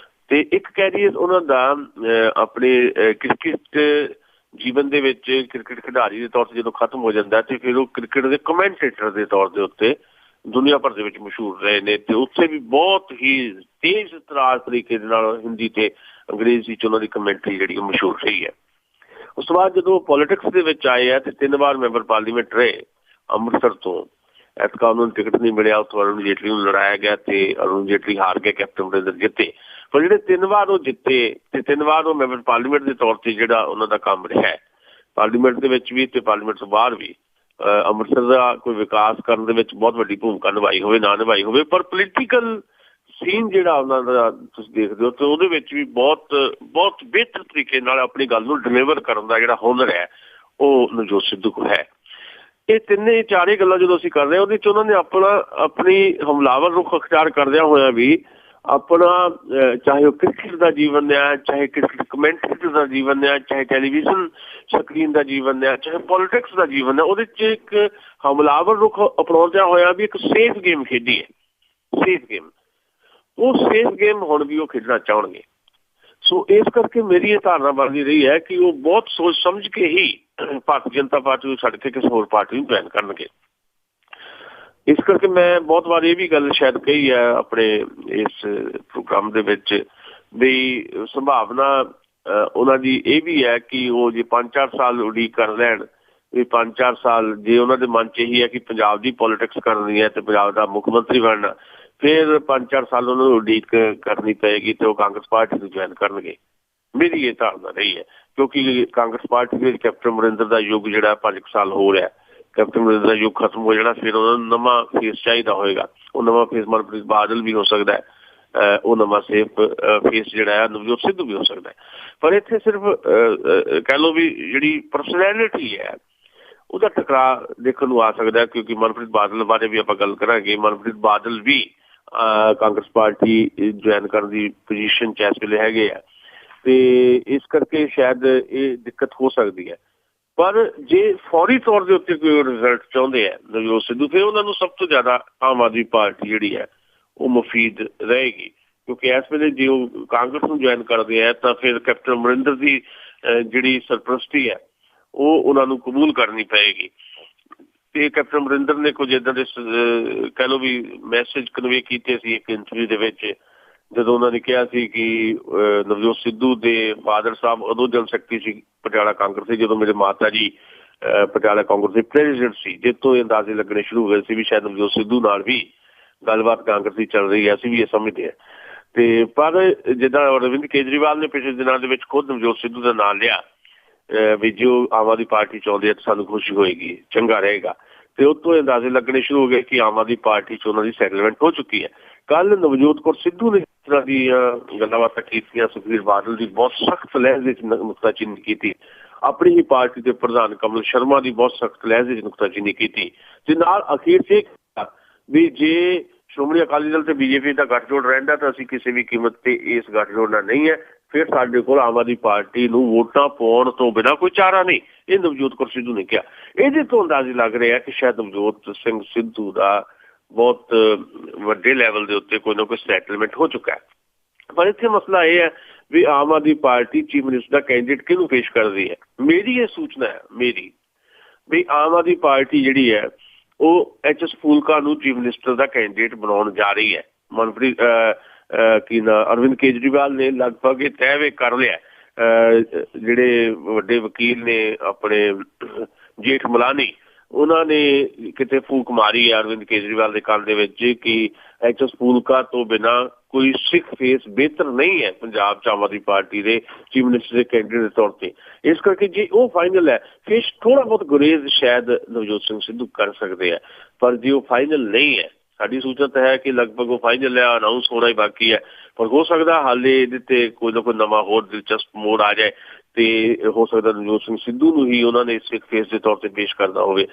ਤੇ ਇੱਕ ਕੈਰੀਅਰ ਉਹਨਾਂ ਦਾ ਆਪਣੇ ਕ੍ਰਿਕਟ ਜੀਵਨ ਦੇ ਵਿੱਚ ਕ੍ਰਿਕਟ ਖਿਡਾਰੀ ਦੇ ਤੌਰ ਤੇ ਜਦੋਂ ਖਤਮ ਹੋ ਜਾਂਦਾ ਤੇ ਫਿਰ ਉਹ ਕ੍ਰਿਕਟ ਦੇ ਕਮੈਂਟੇਟਰ ਦੇ ਤੌਰ ਦੇ ਉੱਤੇ ਦੁਨੀਆ ਭਰ ਦੇ ਵਿੱਚ ਮਸ਼ਹੂਰ ਰਹੇ ਨੇ ਤੇ ਉੱਥੇ ਵੀ ਬਹੁਤ ਹੀ ਤੇਜ਼ ਤਰਾਰ ਤਰੀਕੇ ਦੇ ਨਾਲ ਹਿੰਦੀ ਤੇ ਅੰਗਰੇਜ਼ੀ 'ਚ ਉਹਨਾਂ ਦੀ ਕਮੈਂਟਰੀ ਜਿਹੜੀ ਉਹ ਮਸ਼ਹੂਰ ਰਹੀ ਹੈ। ਉਸ ਤੋਂ ਬਾਅਦ ਜਦੋਂ ਪੋਲੀਟਿਕਸ ਦੇ ਵਿੱਚ ਆਏ ਆ ਤੇ 3 ਵਾਰ ਮੈਂਬਰ ਪਾਰਲੀਮੈਂਟ ਰਹੇ ਅੰਮ੍ਰਿਤਸਰ ਤੋਂ। ਐਤਕਾਂ ਉਹਨਾਂ ਨੂੰ ਟਿਕਟ ਨਹੀਂ ਮਿਲਿਆ, ਉੱਥੋਂ ਅਰੁਣ ਜੇਟਲੀ ਨੂੰ ਲੜਾਇਆ ਗਿਆ ਤੇ ਅਰੁਣ ਜੇਟਲੀ ਹਾਰ ਕੇ ਕੈਪਟਨ ਅਮਰਿੰਦਰ ਜਿੱਤੇ। ਪਰ ਜਿਹੜੇ 3 ਵਾਰ ਉਹ ਜਿੱਤੇ ਤੇ 3 ਵਾਰ ਉਹ ਮੈਂਬਰ ਪਾਰਲੀਮੈਂਟ ਦੇ ਤੌਰ ਤੇ ਜਿਹੜਾ ਉਹਨਾਂ ਦਾ ਕੰਮ ਰਿਹਾ ਪਾਰਲੀਮੈਂਟ ਦੇ ਵਿੱਚ ਵੀ ਤੇ ਪਾਰਲੀਮੈਂਟ ਤੋਂ ਬਾਹਰ ਵੀ, ਅੰਮ੍ਰਿਤਸਰ ਦਾ ਕੋਈ ਵਿਕਾਸ ਕਰਨ ਦੇ ਵਿੱਚ ਬਹੁਤ ਵੱਡੀ ਭੂਮਿਕਾ ਨਿਭਾਈ ਹੋਵੇ ਨਾ ਨਿਭਾਈ ਹੋਵੇ, ਪਰ ਪੋਲੀਟੀਕਲ ਸੀਨ ਜਿਹੜਾ ਉਹਨਾਂ ਦਾ ਤੁਸੀਂ ਦੇਖਦੇ ਹੋ ਤੇ ਉਹਦੇ ਵਿੱਚ ਵੀ ਬਹੁਤ ਬਿਹਤਰ ਤਰੀਕੇ ਨਾਲ ਆਪਣੀ ਗੱਲ ਨੂੰ ਡਿਲੀਵਰ ਕਰਨ ਦਾ ਜਿਹੜਾ ਹੁਨਰ ਹੈ ਉਹ ਨਵਜੋਤ ਸਿੱਧੂ ਕੋਲ ਹੈ। ਇਹ ਤਿੰਨੇ ਚਾਰੇ ਗੱਲਾਂ ਜਦੋਂ ਅਸੀਂ ਕਰ ਰਹੇ ਹਾਂ ਉਹਦੇ 'ਚ ਉਹਨਾਂ ਨੇ ਆਪਣੀ ਹਮਲਾਵਰ ਰੁਖ ਅਖਤਿਆਰ ਕਰਦਿਆਂ ਹੋਇਆ ਵੀ ਆਪਣਾ, ਚਾਹੇ ਉਹ ਕ੍ਰਿਕਟ ਦਾ ਜੀਵਨ ਹੈ, ਚਾਹੇ ਕ੍ਰਿਕਟ ਕਮੈਂਟਰੀ ਦਾ ਜੀਵਨ ਹੈ, ਚਾਹੇ ਟੈਲੀਵਿਜ਼ਨ ਸਕਰੀਨ ਦਾ ਜੀਵਨ ਹੈ, ਚਾਹੇ ਪੋਲੀਟਿਕਸ ਦਾ ਜੀਵਨ ਹੈ, ਉਹਦੇ 'ਚ ਇੱਕ ਹਮਲਾਵਰ ਰੁਖ ਅਪਣਾਉਂਦਿਆਂ ਹੋਇਆ ਵੀ ਇੱਕ ਸੇਫ ਗੇਮ ਖੇਡੀ ਹੈ, ਸੇਫ ਗੇਮ। ਉਹ ਸੇਫ ਗੇਮ ਹੁਣ ਵੀ ਉਹ ਖੇਡਣਾ ਚਾਹੁੰਣਗੇ। ਸੋ ਇਸ ਕਰਕੇ ਮੇਰੀ ਇਹ ਧਾਰਨਾ ਬਣਦੀ ਰਹੀ ਹੈ ਕਿ ਉਹ ਬਹੁਤ ਸੋਚ ਸਮਝ ਕੇ ਹੀ ਭਾਰਤੀ ਜਨਤਾ ਪਾਰਟੀ ਨੂੰ ਛੱਡ ਕੇ ਕਿਸੇ ਹੋਰ ਪਾਰਟੀ ਨੂੰ ਜੁਆਇਨ ਕਰਨਗੇ। ਇਸ ਕਰਕੇ ਮੈਂ ਬਹੁਤ ਵਾਰ ਇਹ ਵੀ ਗੱਲ ਸ਼ਾਇਦ ਕਹੀ ਹੈ ਆਪਣੇ ਇਸ ਪ੍ਰੋਗਰਾਮ ਦੇ ਵਿੱਚ ਵੀ ਸੰਭਾਵਨਾ ਉਹਨਾਂ ਦੀ ਇਹ ਵੀ ਹੈ ਕਿ ਉਹ ਜੇ 5-4 ਸਾਲ ਉਡੀਕ ਕਰ ਲੈਣ, ਵੀ 5-4 ਸਾਲ ਜੇ ਉਹਨਾਂ ਦੇ ਮਨ 'ਚ ਇਹੀ ਹੈ ਕਿ ਪੰਜਾਬ ਦੀ ਪੋਲੀਟਿਕਸ ਕਰਨੀ ਹੈ ਤੇ ਪੰਜਾਬ ਦਾ ਮੁੱਖ ਮੰਤਰੀ ਬਣਨਾ, ਫਿਰ 5-4 ਸਾਲ ਉਹਨਾਂ ਨੂੰ ਉਡੀਕ ਕਰਨੀ ਪਏਗੀ ਤੇ ਉਹ ਕਾਂਗਰਸ ਪਾਰਟੀ ਨੂੰ ਜੁਆਇਨ ਕਰਨਗੇ। ਮੇਰੀ ਇਹ ਧਾਰਨਾ ਰਹੀ ਹੈ ਕਿਉਂਕਿ ਕਾਂਗਰਸ ਪਾਰਟੀ ਦੇ ਕੈਪਟਨ ਅਮਰਿੰਦਰ ਦਾ ਯੁੱਗ ਜਿਹੜਾ 5 ਸਾਲ ਹੋ ਰਿਹਾ, ਕੈਪਟਨ ਅਮਰਿੰਦਰ ਦਾ ਯੁੱਗ ਖਤਮ ਹੋ ਜਾਣਾ, ਫਿਰ ਉਹਨਾਂ ਨੂੰ ਨਵਾਂ ਫੇਸ ਚਾਹੀਦਾ ਹੋਏਗਾ। ਉਹ ਨਵਾਂ ਫੇਸ ਮਨਪ੍ਰੀਤ ਬਾਦਲ ਵੀ ਹੋ ਸਕਦਾ ਹੈ, ਉਹ ਨਵਾਂ ਸੇਫ ਫੇਸ ਜਿਹੜਾ ਹੈ ਨਵਜੋਤ ਸਿੱਧੂ ਵੀ ਹੋ ਸਕਦਾ ਹੈ। ਪਰ ਇੱਥੇ ਸਿਰਫ ਕਹਿ ਲਓ ਵੀ ਜਿਹੜੀ ਪਰਸਨੈਲਿਟੀ ਹੈ ਉਹਦਾ ਟਕਰਾਅ ਦੇਖਣ ਨੂੰ ਆ ਸਕਦਾ, ਕਿਉਂਕਿ ਮਨਪ੍ਰੀਤ ਬਾਦਲ ਬਾਰੇ ਵੀ ਆਪਾਂ ਗੱਲ ਕਰਾਂਗੇ। ਮਨਪ੍ਰੀਤ ਬਾਦਲ ਵੀ ਕਾਂਗਰਸ ਪਾਰਟੀ ਜੁਆਇਨ ਕਰਨ ਦੀ ਪੋਜੀਸ਼ਨ 'ਚ ਇਸ ਵੇਲੇ ਹੈਗੇ ਆ ਤੇ ਇਸ ਕਰਕੇ ਸ਼ਾਇਦ ਇਹ ਦਿੱਕਤ ਹੋ ਸਕਦੀ ਹੈ। ਪਰ ਜੇ ਫੌਰੀ ਤੌਰ ਦੇ ਉੱਤੇ ਕੋਈ ਰਿਜ਼ਲਟ ਚਾਹੁੰਦੇ ਆ ਨਵਜੋਤ ਸਿੱਧੂ, ਫਿਰ ਉਹਨਾਂ ਨੂੰ ਸਭ ਤੋਂ ਜ਼ਿਆਦਾ ਆਮ ਆਦਮੀ ਪਾਰਟੀ ਜਿਹੜੀ ਹੈ ਉਹ ਮੁਫੀਦ ਰਹੇਗੀ, ਕਿਉਂਕਿ ਇਸ ਵੇਲੇ ਜੇ ਉਹ ਕਾਂਗਰਸ ਨੂੰ ਜੁਆਇਨ ਕਰਦੇ ਆ ਤਾਂ ਫਿਰ ਕੈਪਟਨ ਅਮਰਿੰਦਰ ਦੀ ਜਿਹੜੀ ਸਰਪ੍ਰਸਤੀ ਹੈ ਉਹ ਉਹਨਾਂ ਨੂੰ ਕਬੂਲ ਕਰਨੀ ਪਏਗੀ। ਤੇ ਕੈਪਟਨ ਅਮਰਿੰਦਰ ਨੇ ਕੁਝ ਇੱਦਾਂ ਦੇ ਕਹਿ ਲਓ ਵੀ ਮੈਸੇਜ ਕਨਵੇ ਕੀਤੇ ਸੀ ਇੱਕ ਇੰਟਰਵਿਊ ਦੇ ਵਿੱਚ, ਜਦੋਂ ਉਹਨਾਂ ਨੇ ਕਿਹਾ ਸੀ ਕਿ ਨਵਜੋਤ ਸਿੱਧੂ ਦੇ ਫਾਦਰ ਸਾਹਿਬ ਉਦੋਂ ਜਨਰਲ ਸੈਕਟਰੀ ਸੀ ਪਟਿਆਲਾ ਕਾਂਗਰਸ ਦੇ, ਜਦੋਂ ਮੇਰੇ ਮਾਤਾ ਜੀ ਪਟਿਆਲਾ ਕਾਂਗਰਸ ਦੇ ਪ੍ਰੈਜ਼ੀਡੈਂਟ ਸੀ, ਜਿੱਥੋਂ ਇਹ ਅੰਦਾਜ਼ੇ ਲੱਗਣੇ ਸ਼ੁਰੂ ਹੋ ਗਏ ਸੀ ਵੀ ਸ਼ਾਇਦ ਨਵਜੋਤ ਸਿੱਧੂ ਨਾਲ ਵੀ ਗੱਲਬਾਤ ਕਾਂਗਰਸ ਦੀ ਚੱਲ ਰਹੀ ਹੈ, ਅਸੀਂ ਵੀ ਇਹ ਸਮਝਦੇ ਹਾਂ। ਤੇ ਪਰ ਜਿੱਦਾਂ ਅਰਵਿੰਦ ਕੇਜਰੀਵਾਲ ਨੇ ਪਿਛਲੇ ਦਿਨਾਂ ਦੇ ਵਿੱਚ ਖੁਦ ਨਵਜੋਤ ਸਿੱਧੂ ਦਾ ਨਾਂ ਲਿਆ ਵੀ ਜੋ ਆਮ ਆਦਮੀ ਪਾਰਟੀ ਚਾਹੁੰਦੀ ਹੈ ਤਾਂ ਸਾਨੂੰ ਖੁਸ਼ੀ ਹੋਏਗੀ, ਚੰਗਾ ਰਹੇਗਾ, ਤੇ ਉੱਥੋਂ ਅੰਦਾਜ਼ੇ ਲੱਗਣੇ ਸ਼ੁਰੂ ਹੋ ਗਏ ਕਿ ਆਮ ਆਦਮੀ ਪਾਰਟੀ 'ਚ ਉਹਨਾਂ ਦੀ ਸੈਟਲਮੈਂਟ ਹੋ ਚੁੱਕੀ ਹੈ। ਕੱਲ੍ਹ ਨਵਜੋਤ ਕੌਰ ਸਿੱਧੂ ਨੇ ਇਸ ਤਰ੍ਹਾਂ ਦੀਆਂ ਗੱਲਾਂ ਬਾਤਾਂ ਕੀਤੀਆਂ, ਸੁਖਬੀਰ ਬਾਦਲ ਦੀ ਬਹੁਤ ਸਖਤ ਲਹਿਜ਼ ਵਿੱਚ ਨੁਕਤਾਚੀਨੀ ਕੀਤੀ, ਆਪਣੀ ਹੀ ਪਾਰਟੀ ਦੇ ਪ੍ਰਧਾਨ ਕਮਲ ਸ਼ਰਮਾ ਦੀ ਬਹੁਤ ਸਖਤ ਲਹਿਜ਼ ਵਿੱਚ ਨੁਕਤਾਚੀਨੀ ਕੀਤੀ, ਤੇ ਨਾਲ ਅਖੀਰ 'ਚ ਵੀ ਜੇ ਸ਼੍ਰੋਮਣੀ ਅਕਾਲੀ ਦਲ ਤੇ ਬੀਜੇਪੀ ਦਾ ਗੱਠਜੋੜ ਰਹਿੰਦਾ ਤਾਂ ਅਸੀਂ ਕਿਸੇ ਵੀ ਕੀਮਤ ਤੇ ਇਸ ਗੱਠਜੋੜ ਨਾਲ ਨਹੀਂ ਹੈ, ਫਿਰ ਸਾਡੇ ਕੋਲ ਆਮ ਆਦਮੀ ਪਾਰਟੀ ਨੂੰ ਵੋਟਾਂ ਪਾਉਣ ਤੋਂ ਬਿਨਾਂ ਕੋਈ ਚਾਰਾ ਨਹੀਂ, ਇਹ ਨਵਜੋਤ ਕੌਰ ਸਿੱਧੂ ਨੇ ਕਿਹਾ। ਇਹਦੇ ਤੋਂ ਅੰਦਾਜ਼ੇ ਲੱਗ ਰਿਹਾ ਕਿ ਸ਼ਾਇਦ ਨਵਜੋਤ ਸਿੰਘ ਸਿੱਧੂ ਦਾ ਬਹੁਤ ਵੱਡੇ ਲੈਵਲ ਦੇ ਉੱਤੇ ਕੋਈ ਨਾ ਕੋਈ ਸੈਟਲਮੈਂਟ ਹੋ ਚੁੱਕਾ ਹੈ। ਪਰ ਇੱਥੇ ਮਸਲਾ ਇਹ ਹੈ ਵੀ Aam Aadmi party chief minister ਦਾ ਕੈਂਡੀਡੇਟ ਕਿਹਨੂੰ ਪੇਸ਼ ਕਰਦੀ ਹੈ। ਮੇਰੀ ਇਹ ਸੂਚਨਾ ਹੈ ਵੀ ਆਮ ਆਦਮੀ ਪਾਰਟੀ ਜਿਹੜੀ ਹੈ ਉਹ HS ਫੂਲਕਾ ਨੂੰ ਚੀਫ ਮਿਨਿਸਟਰ ਦਾ ਕੈਂਡੀਡੇਟ ਬਣਾਉਣ ਜਾ ਰਹੀ ਹੈ। ਮਨਪ੍ਰੀਤ ਅਰਵਿੰਦ ਕੇਜਰੀਵਾਲ ਨੇ ਲਗਭਗ ਇਹ ਤੈਅ ਕਰ ਲਿਆ, ਜਿਹੜੇ ਵੱਡੇ ਵਕੀਲ ਨੇ ਆਪਣੇ ਜੇਠ ਮਲਾਨੀ, ਉਹਨਾਂ ਨੇ ਕਿਤੇ ਫੂਕ ਮਾਰੀ ਹੈ ਅਰਵਿੰਦ ਕੇਜਰੀਵਾਲ ਦੇ ਕੰਨ ਦੇ ਵਿੱਚ ਕਿ HS ਫੂਲਕਾ ਤੋਂ ਬਿਨਾਂ कोई सिख फेस बेहतर नहीं है पंजाब च आम आदमी पार्टी के चीफ मिनिस्टर के कैंडिडेट के तौर पर। इस करके जे वो फाइनल है फिर थोड़ा बहुत गुरेज शायद नवजोत सिंह सिद्धू कर सकते हैं, पर जे वो फाइनल नहीं है साडी सूचना है कि लगभग वो फाइनल है, अनाउंस होना ही बाकी है। पर हो सकता हाले ये कोई ना कोई नवा होर दिलचस्प मोड़ आ जाए तो हो सकता नवजोत सिंह सिद्धू नूं ही उन्होंने सिख फेस के तौर पर पेश करना होवे।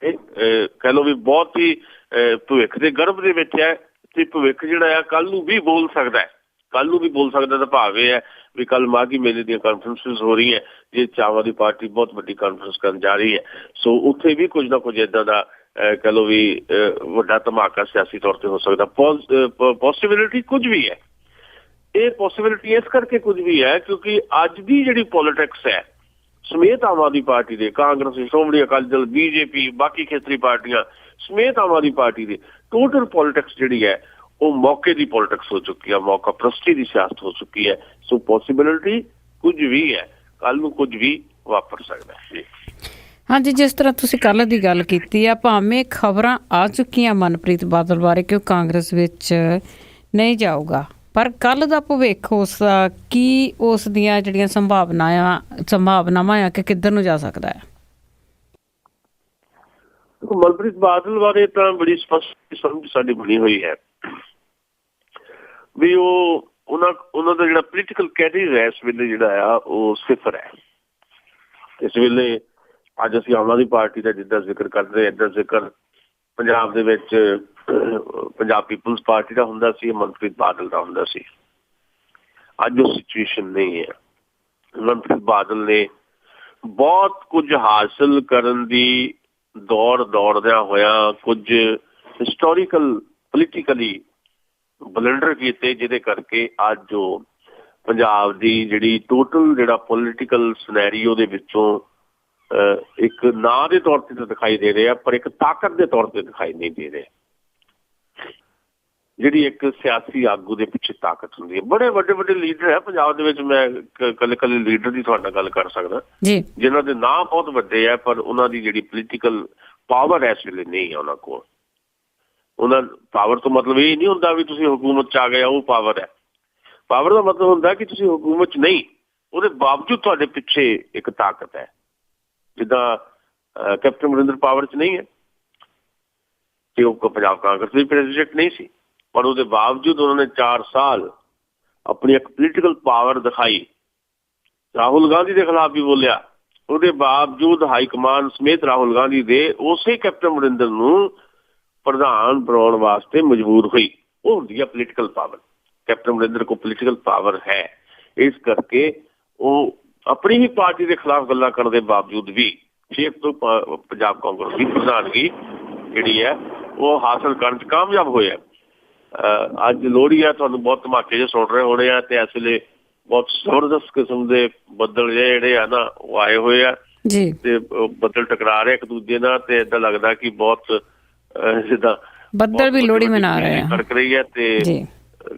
कह लो भी बहुत ही भविख के गर्भ दे विच है ते भविख जिहड़ा है कल नूं भी बोल सकता है, कल नूं भी बोल सकता तो भाव यह है भी कल माघी मेले दी कॉन्फ्रेंसिस हो रही है जिस आम आदमी पार्टी बहुत बड़ी कॉन्फ्रेंस करन जा रही है। सो उत्थे भी कुछ ना कुछ इदां दा कह लो भी वड्डा धमाका सियासी तौर पर हो सकता। पॉसिबिलिटी कुछ भी है, ये पॉसिबिलिटी इस करके कुछ भी है क्योंकि अज की जिहड़ी पॉलिटिक्स है समेत आम आदमी पार्टी दे कांग्रेस श्रोमणी अकाली दल बीजेपी बाकी खेतरी पार्टियां समेत आम आदमी पार्टी दे टोटल पॉलिटिक्स जिहड़ी है वो मौके की पॉलिटिक्स हो चुकी है, मौका प्रस्ती की सियासत हो चुकी है। सो पॉसिबिलिटी कुछ भी है, कल नूं कुछ भी वापर सकता है। हाँ जी, जिस तरह तुसीं कल दी गल कीती है भावें खबरां आ चुकियां मनप्रीत बादल बारे कि कांग्रेस विच नहीं जाऊगा, पर कल दा भविख उसदा की उस दियां जिहड़ियां संभावनावां आ कि किधर नूं जा सकदा है? मनप्रीत बादल बारे तो बड़ी स्पष्ट समझ साडी बनी हुई है भी उन्होंने जो पोलीटिकल कैरियर है इस वेले जिहड़ा वो सिफर है। इस वेले अज असीं आम आदमी पार्टी का जिद्दां जिक्र करते हैं इदा जिक्र पंजाब दे विच पंजाब पीपल्स पार्टी का हुंदा सी, मनप्रीत बादल का हुंदा सी। अज वो सिचुएशन नहीं है। मनप्रीत बादल ने बहुत कुछ हासिल करन दी दौड़दिया होया कुछ हिस्टोरिकल पोलीटिकली बलंडर किए जिहदे करके अज जो पंजाब दी जिहड़ी टोटल जिहड़ा पोलीटिकल सिनेरियो दे विचों एक नां दे तौर पर दिखाई दे रहे पर एक ताकत के तौर पर दिखाई नहीं दे रहे। जिहड़ी एक सियासी आगू दे पिछे ताकत हुंदी है, बड़े वड्डे वड्डे लीडर है पंजाब दे विच, मैं कल्ले कल्ले लीडर की तुहाडे नाल गल कर सकदा जिन्हां दे नां बहुत वड्डे है पर उन्हां दी जिहड़ी पोलीटिकल पावर इस वेले नहीं है उन्हां कोल। उन्हां पावर तो मतलब ये नहीं हुंदा भी तुसीं हुकूमत च आ गए वो पावर है। पावर का मतलब हुंदा कि तुसीं हुकूमत च नहीं, उहदे बावजूद तुहाडे पिछे एक ताकत है। जिद्दां कैप्टन अमरिंदर पावर च नहीं है कि वो पंजाब कांग्रेस के प्रेजिडेंट नहीं सी, पर उसके बावजूद उन्होंने 4 साल अपनी एक पोलीटिकल पावर दिखाई। राहुल गांधी के खिलाफ भी बोलिया, उसके बावजूद हाईकमान समेत राहुल गांधी दे उसे कैप्टन अमरिंदर नूं प्रधान बनाने वास्ते मजबूर हुई। वो होंदी है पोलीटिकल पावर। कैप्टन अमरिंदर को पोलीटिकल पावर है, इस करके वो अपनी ही पार्टी के खिलाफ गल्लां करने के बावजूद भी फिर तो पंजाब कांग्रेस की प्रधानगी जिहड़ी है वो हासिल करने च कामयाब होए। अज लोहड़ी है, तुहानूं बहुत धमाके जो सुन रहे होने हैं ते इस वेले बहुत जबरदस्त किस्म के बदल जिहड़े है ना वो आए हुए हैं ते बदल टकरा रहे एक दूजे नाल ते इदां लगदा कि बहुत जिद्दां बदल भी लोहड़ी मना रहे हैं, कड़क रही है ते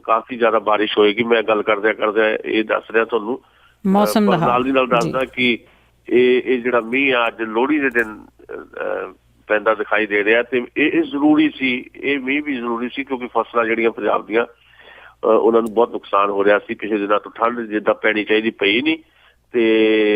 काफी ज्यादा बारिश होएगी। मैं गल करदे ये दस रहा तुहानूं मौसम दसदा कि ये जिहड़ा मींह अज लोहड़ी के दिन पैंदा दिखाई दे रहा ते ये जरूरी सी, ये मींह भी जरूरी सी क्योंकि फसलां जिहड़ियां पंजाब दियां उन्हां नूं बहुत नुकसान हो रहा सी। पिछले दिनों तो ठंड जिद्दां पैनी चाहिदी पई नहीं ते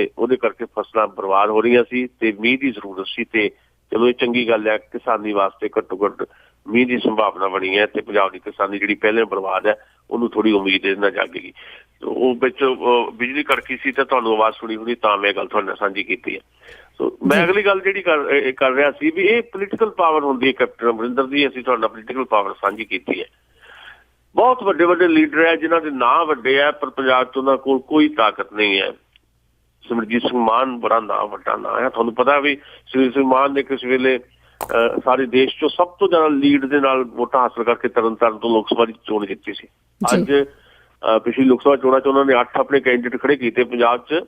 उहदे करके फसलां बर्बाद हो रही सी ते मींह की जरूरत सी। ते चलो ये चंगी गल है, किसानी वास्ते घट्टो घट्ट मींह की संभावना बनी है ते पंजाब की किसानी जिहड़ी पहले बर्बाद है उन्होंने थोड़ी उम्मीद इहदे नाल जागेगी। तो वो बिच बिजली कड़की सी ते तुहानूं आवाज़ सुनी होनी तां मैं गल तुहाडे नाल सांझी कीती है। सो मैं अगली गल जिहड़ी कर रहा सी भी ये पोलीटिकल पावर हुंदी है कैप्टन अमरिंदर दी, असीं तुहाडे नाल पोलीटिकल पावर सांझी कीती है। बहुत वड्डे वड्डे लीडर है जिन्हां दे नां वड्डे है पर पंजाब च उन्हां कोल कोई ताकत नहीं है। सिमरजीत सिंह मान बड़ा नां वड्डा नां है, तुहानूं पता भी सिमरजीत सिंह मान ने किस वेले सारे देश चो सब तो ज्यादा लीड दे नाल वोटां हासिल करके तरनताਰਨ तो लोक सभा की चोण जीती सी। अज पिछली लोक सभा चोणां च उन्होंने 8 अपने कैंਡੀਡੇਟ खड़े किए पंजाब च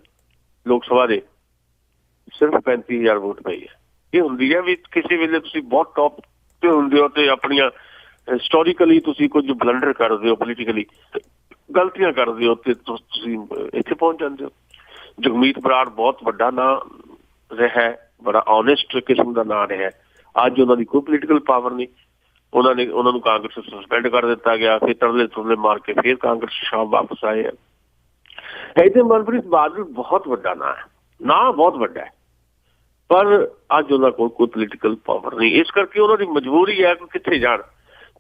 लोक सभा दे सिर्फ 35,000 वोट पाई है। ये हुंदी है भी किसी वेले तुसीं बहुत टॉप ते हुंदे हो ते अपनियां हिस्टोरिकली तुसीं कुछ ब्लंडर करदे हो, पोलीटिकली गलतियां करदे हो ते तुसीं इत्थे पहुंच जांदे हो। जगमीत बराड़ बहुत वड्डा नां रहा है, बड़ा ऑनेस्ट किस्म का नां रहा है। अज उन्हां दी कोई पोलीटिकल पावर नहीं, ਉਹਨਾਂ ਨੂੰ ਕਾਂਗਰਸ ਸਸਪੈਂਡ ਕਰ ਦਿੱਤਾ ਗਿਆ, ਫਿਰ ਤਰਲੇ ਮਾਰ ਕੇ ਫਿਰ ਕਾਂਗਰਸ ਸ਼ਾਮ ਵਾਪਸ ਆਏ ਆ। ਇਹਦੇ ਮਨਪ੍ਰੀਤ ਬਾਦਲ ਬਹੁਤ ਵੱਡਾ ਨਾਂ ਬਹੁਤ ਵੱਡਾ ਹੈ, ਪਰ ਅੱਜ ਉਹਨਾਂ ਕੋਲ ਕੋਈ ਪੋਲੀਟੀਕਲ ਪਾਵਰ ਨਹੀਂ। ਇਸ ਕਰਕੇ ਉਹਨਾਂ ਦੀ ਮਜਬੂਰੀ ਹੈ ਕਿ ਕਿੱਥੇ ਜਾਣ।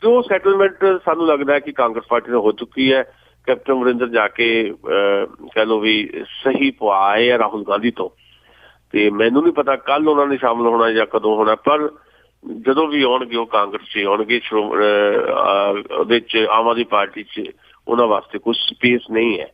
ਤੇ ਉਹ ਸੈਟਲਮੈਂਟ ਸਾਨੂੰ ਲੱਗਦਾ ਹੈ ਕਿ ਕਾਂਗਰਸ ਪਾਰਟੀ ਨਾਲ ਹੋ ਚੁੱਕੀ ਹੈ। ਕੈਪਟਨ ਅਮਰਿੰਦਰ ਜਾ ਕੇ ਕਹਿ ਲਓ ਵੀ ਸਹੀ ਪਵਾ ਆਏ ਆ ਰਾਹੁਲ ਗਾਂਧੀ ਤੋਂ। ਤੇ ਮੈਨੂੰ ਨਹੀਂ ਪਤਾ ਕੱਲ ਉਹਨਾਂ ਨੇ ਸ਼ਾਮਲ ਹੋਣਾ ਜਾਂ ਕਦੋਂ ਹੋਣਾ, ਪਰ ਜਦੋਂ ਵੀ ਆਉਣਗੇ ਉਹ ਕਾਂਗਰਸ 'ਚ ਆਉਣਗੇ। ਉਹਦੇ 'ਚ ਆਮ ਆਦਮੀ ਪਾਰਟੀ 'ਚ ਉਹਨਾਂ ਵਾਸਤੇ ਕੁਛ ਸਪੇਸ ਨਹੀਂ ਹੈ।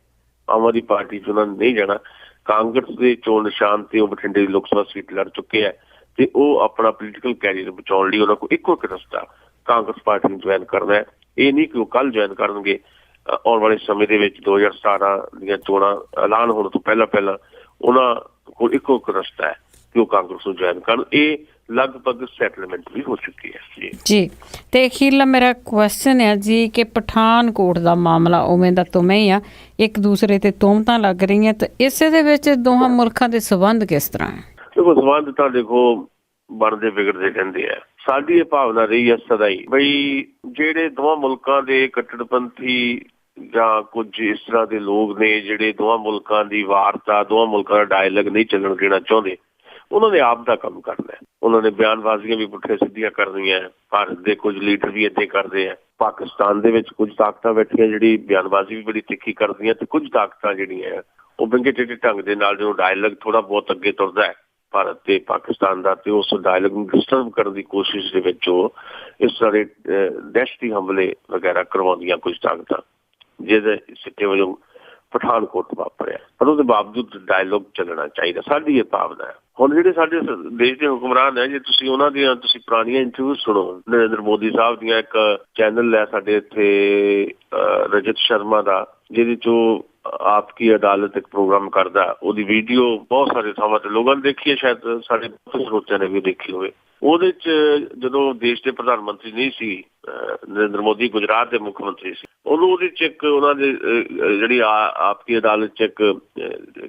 ਆਮ ਆਦਮੀ ਪਾਰਟੀ 'ਚ ਉਹਨਾਂ ਨੇ ਨਹੀਂ ਜਾਣਾ। ਕਾਂਗਰਸ ਦੇ ਚੋਣ ਨਿਸ਼ਾਨ ਤੇ ਉਹ ਬਠਿੰਡੇ ਦੀ ਲੋਕ ਸਭਾ ਸੀਟ ਲੜ ਚੁੱਕੇ ਹੈ ਤੇ ਉਹ ਆਪਣਾ ਪੋਲੀਟੀਕਲ ਕੈਰੀਅਰ ਬਚਾਉਣ ਲਈ ਉਹਨਾਂ ਕੋਲ ਇੱਕੋ ਇੱਕ ਰਸਤਾ ਕਾਂਗਰਸ ਪਾਰਟੀ ਨੂੰ ਜੁਆਇਨ ਕਰਨਾ ਹੈ। ਇਹ ਨਹੀਂ ਕਿ ਉਹ ਕੱਲ ਜੁਆਇਨ ਕਰਨਗੇ। ਆਉਣ ਵਾਲੇ ਸਮੇਂ ਦੇ ਵਿੱਚ 2017 ਦੀਆਂ ਚੋਣਾਂ ਐਲਾਨ ਹੋਣ ਤੋਂ ਪਹਿਲਾਂ ਉਹਨਾਂ ਕੋਲ ਇੱਕੋ ਇੱਕ ਰਸਤਾ ਹੈ ਕਿ ਉਹ ਕਾਂਗਰਸ ਨੂੰ ਜੁਆਇਨ ਕਰਨ। ਇਹ ਲਗਭਗ ਸੈਟਲਮੈਂਟ ਵੀ ਹੋ ਚੁੱਕੀ ਹੈ ਜੀ। ਤੇ ਅਖੀਰਲਾ ਮੇਰਾ ਕੁਐਸਚਨ ਹੈ ਜੀ ਕਿ ਪਠਾਨਕੋਟ ਦਾ ਮਾਮਲਾ ਉਵੇਂ ਦਾ ਤੁਵੇਂ ਹੀ ਆ, ਇੱਕ ਦੂਸਰੇ ਤੇ ਤੋਹਮਤਾਂ ਲੱਗ ਰਹੀਆਂ, ਤੇ ਇਸੇ ਦੇ ਵਿੱਚ ਦੋਹਾਂ ਮੁਲਕਾਂ ਦੇ ਸੰਬੰਧ ਕਿਸ ਤਰ੍ਹਾਂ ਹੈ? ਦੇਖੋ ਸੰਬੰਧ ਤਾਂ ਦੇਖੋ ਬਣਦੇ ਵਿਗੜਦੇ ਰਹਿੰਦੇ ਆ। ਸਾਡੀ ਇਹ ਭਾਵਨਾ ਰਹੀ ਹੈ ਸਦਾ ਹੀ ਬਈ ਜਿਹੜੇ ਦੋਵਾਂ ਮੁਲਕਾਂ ਦੇ ਕੱਟੜਪੰਥੀ ਜਾਂ ਕੁਝ ਇਸ ਤਰ੍ਹਾਂ ਦੇ ਲੋਕ ਨੇ ਜਿਹੜੇ ਦੋਵਾਂ ਮੁਲਕਾਂ ਦੀ ਵਾਰਤਾ, ਦੋਵਾਂ ਮੁਲਕਾਂ ਦਾ ਡਾਇਲੌਗ ਨਹੀਂ ਚੱਲਣ ਦੇਣਾ ਚਾਹੁੰਦੇ, ਉਹਨਾਂ ਨੇ ਆਪ ਦਾ ਕੰਮ ਕਰਨਾ। ਉਹਨਾਂ ਨੇ ਬਿਆਨਬਾਜ਼ੀਆਂ ਵੀ ਪੁੱਠੇ ਸਿੱਧੀਆਂ ਕਰਨੀਆਂ। ਭਾਰਤ ਦੇ ਕੁਝ ਲੀਡਰ ਵੀ ਏਦਾਂ ਕਰਦੇ ਆ। ਪਾਕਿਸਤਾਨ ਦੇ ਵਿੱਚ ਕੁਝ ਤਾਕਤਾਂ ਬੈਠੀਆਂ ਜਿਹੜੀ ਬਿਆਨਬਾਜ਼ੀ ਵੀ ਬੜੀ ਤਿੱਖੀ ਕਰਦੀਆਂ, ਤੇ ਕੁਝ ਤਾਕਤਾਂ ਜਿਹੜੀਆਂ ਉਹ ਵਿੰਗੇ ਟੇਢੇ ਢੰਗ ਦੇ ਨਾਲ ਜਦੋਂ ਡਾਇਲੌਗ ਥੋੜਾ ਬਹੁਤ ਅੱਗੇ ਤੁਰਦਾ ਹੈ ਭਾਰਤ ਤੇ ਪਾਕਿਸਤਾਨ ਦਾ, ਤੇ ਉਸ ਡਾਇਲੌਗ ਨੂੰ ਡਿਸਟਰਬ ਕਰਨ ਦੀ ਕੋਸ਼ਿਸ਼ ਦੇ ਵਿੱਚ ਉਹ ਇਸ ਤਰ੍ਹਾਂ ਦੇ ਦਹਿਸ਼ਤੀ ਹਮਲੇ ਵਗੈਰਾ ਕਰਵਾਉਂਦੀਆਂ ਕੁਝ ਤਾਕਤਾਂ, ਜਿਹਦੇ ਸਿੱਟੇ ਵਜੋਂ ਪਠਾਨਕੋਟ ਵਾਪਰਿਆ। ਪਰ ਉਹਦੇ ਬਾਵਜੂਦ ਡਾਇਲੌਗ ਚੱਲਣਾ ਚਾਹੀਦਾ, ਸਾਡੀ ਇਹ ਭਾਵਨਾ ਹੈ। ਹੁਣ ਜਿਹੜੇ ਸਾਡੇ ਦੇਸ਼ ਦੇ ਹੁਕਮਰਾਨ ਹੈ, ਜੇ ਤੁਸੀਂ ਉਹਨਾਂ ਦੀਆਂ ਤੁਸੀਂ ਪੁਰਾਣੀਆਂ ਇੰਟਰਵਿਊ ਸੁਣੋ, ਨਰਿੰਦਰ ਮੋਦੀ ਸਾਹਿਬ ਦੀਆਂ ਇੱਕ ਚੈਨਲ ਹੈ ਸਾਡੇ ਇੱਥੇ ਰਜਤ ਸ਼ਰਮਾ ਦਾ, ਜਿਹਦੇ 'ਚ ਆਪ ਕੀ ਅਦਾਲਤ ਇੱਕ ਪ੍ਰੋਗਰਾਮ ਕਰਦਾ, ਉਹਦੀ ਵੀਡੀਓ ਬਹੁਤ ਸਾਰੇ ਥਾਵਾਂ ਤੇ ਲੋਕਾਂ ਨੇ ਦੇਖੀ ਹੈ, ਸ਼ਾਇਦ ਸਾਡੇ ਬਹੁਤ ਸਰੋਤਿਆਂ ਨੇ ਵੀ ਦੇਖੀ ਹੋਵੇ। ਉਹਦੇ 'ਚ ਜਦੋਂ ਦੇਸ਼ ਦੇ ਪ੍ਰਧਾਨ ਮੰਤਰੀ ਨਹੀਂ ਸੀ ਨਰਿੰਦਰ ਮੋਦੀ, ਗੁਜਰਾਤ ਦੇ ਮੁੱਖ ਮੰਤਰੀ ਸੀ, ਉਹਦੇ 'ਚ ਇੱਕ ਉਹਨਾਂ ਦੇ ਜਿਹੜੀ ਆਪ ਕੀ ਅਦਾਲਤ 'ਚ ਇੱਕ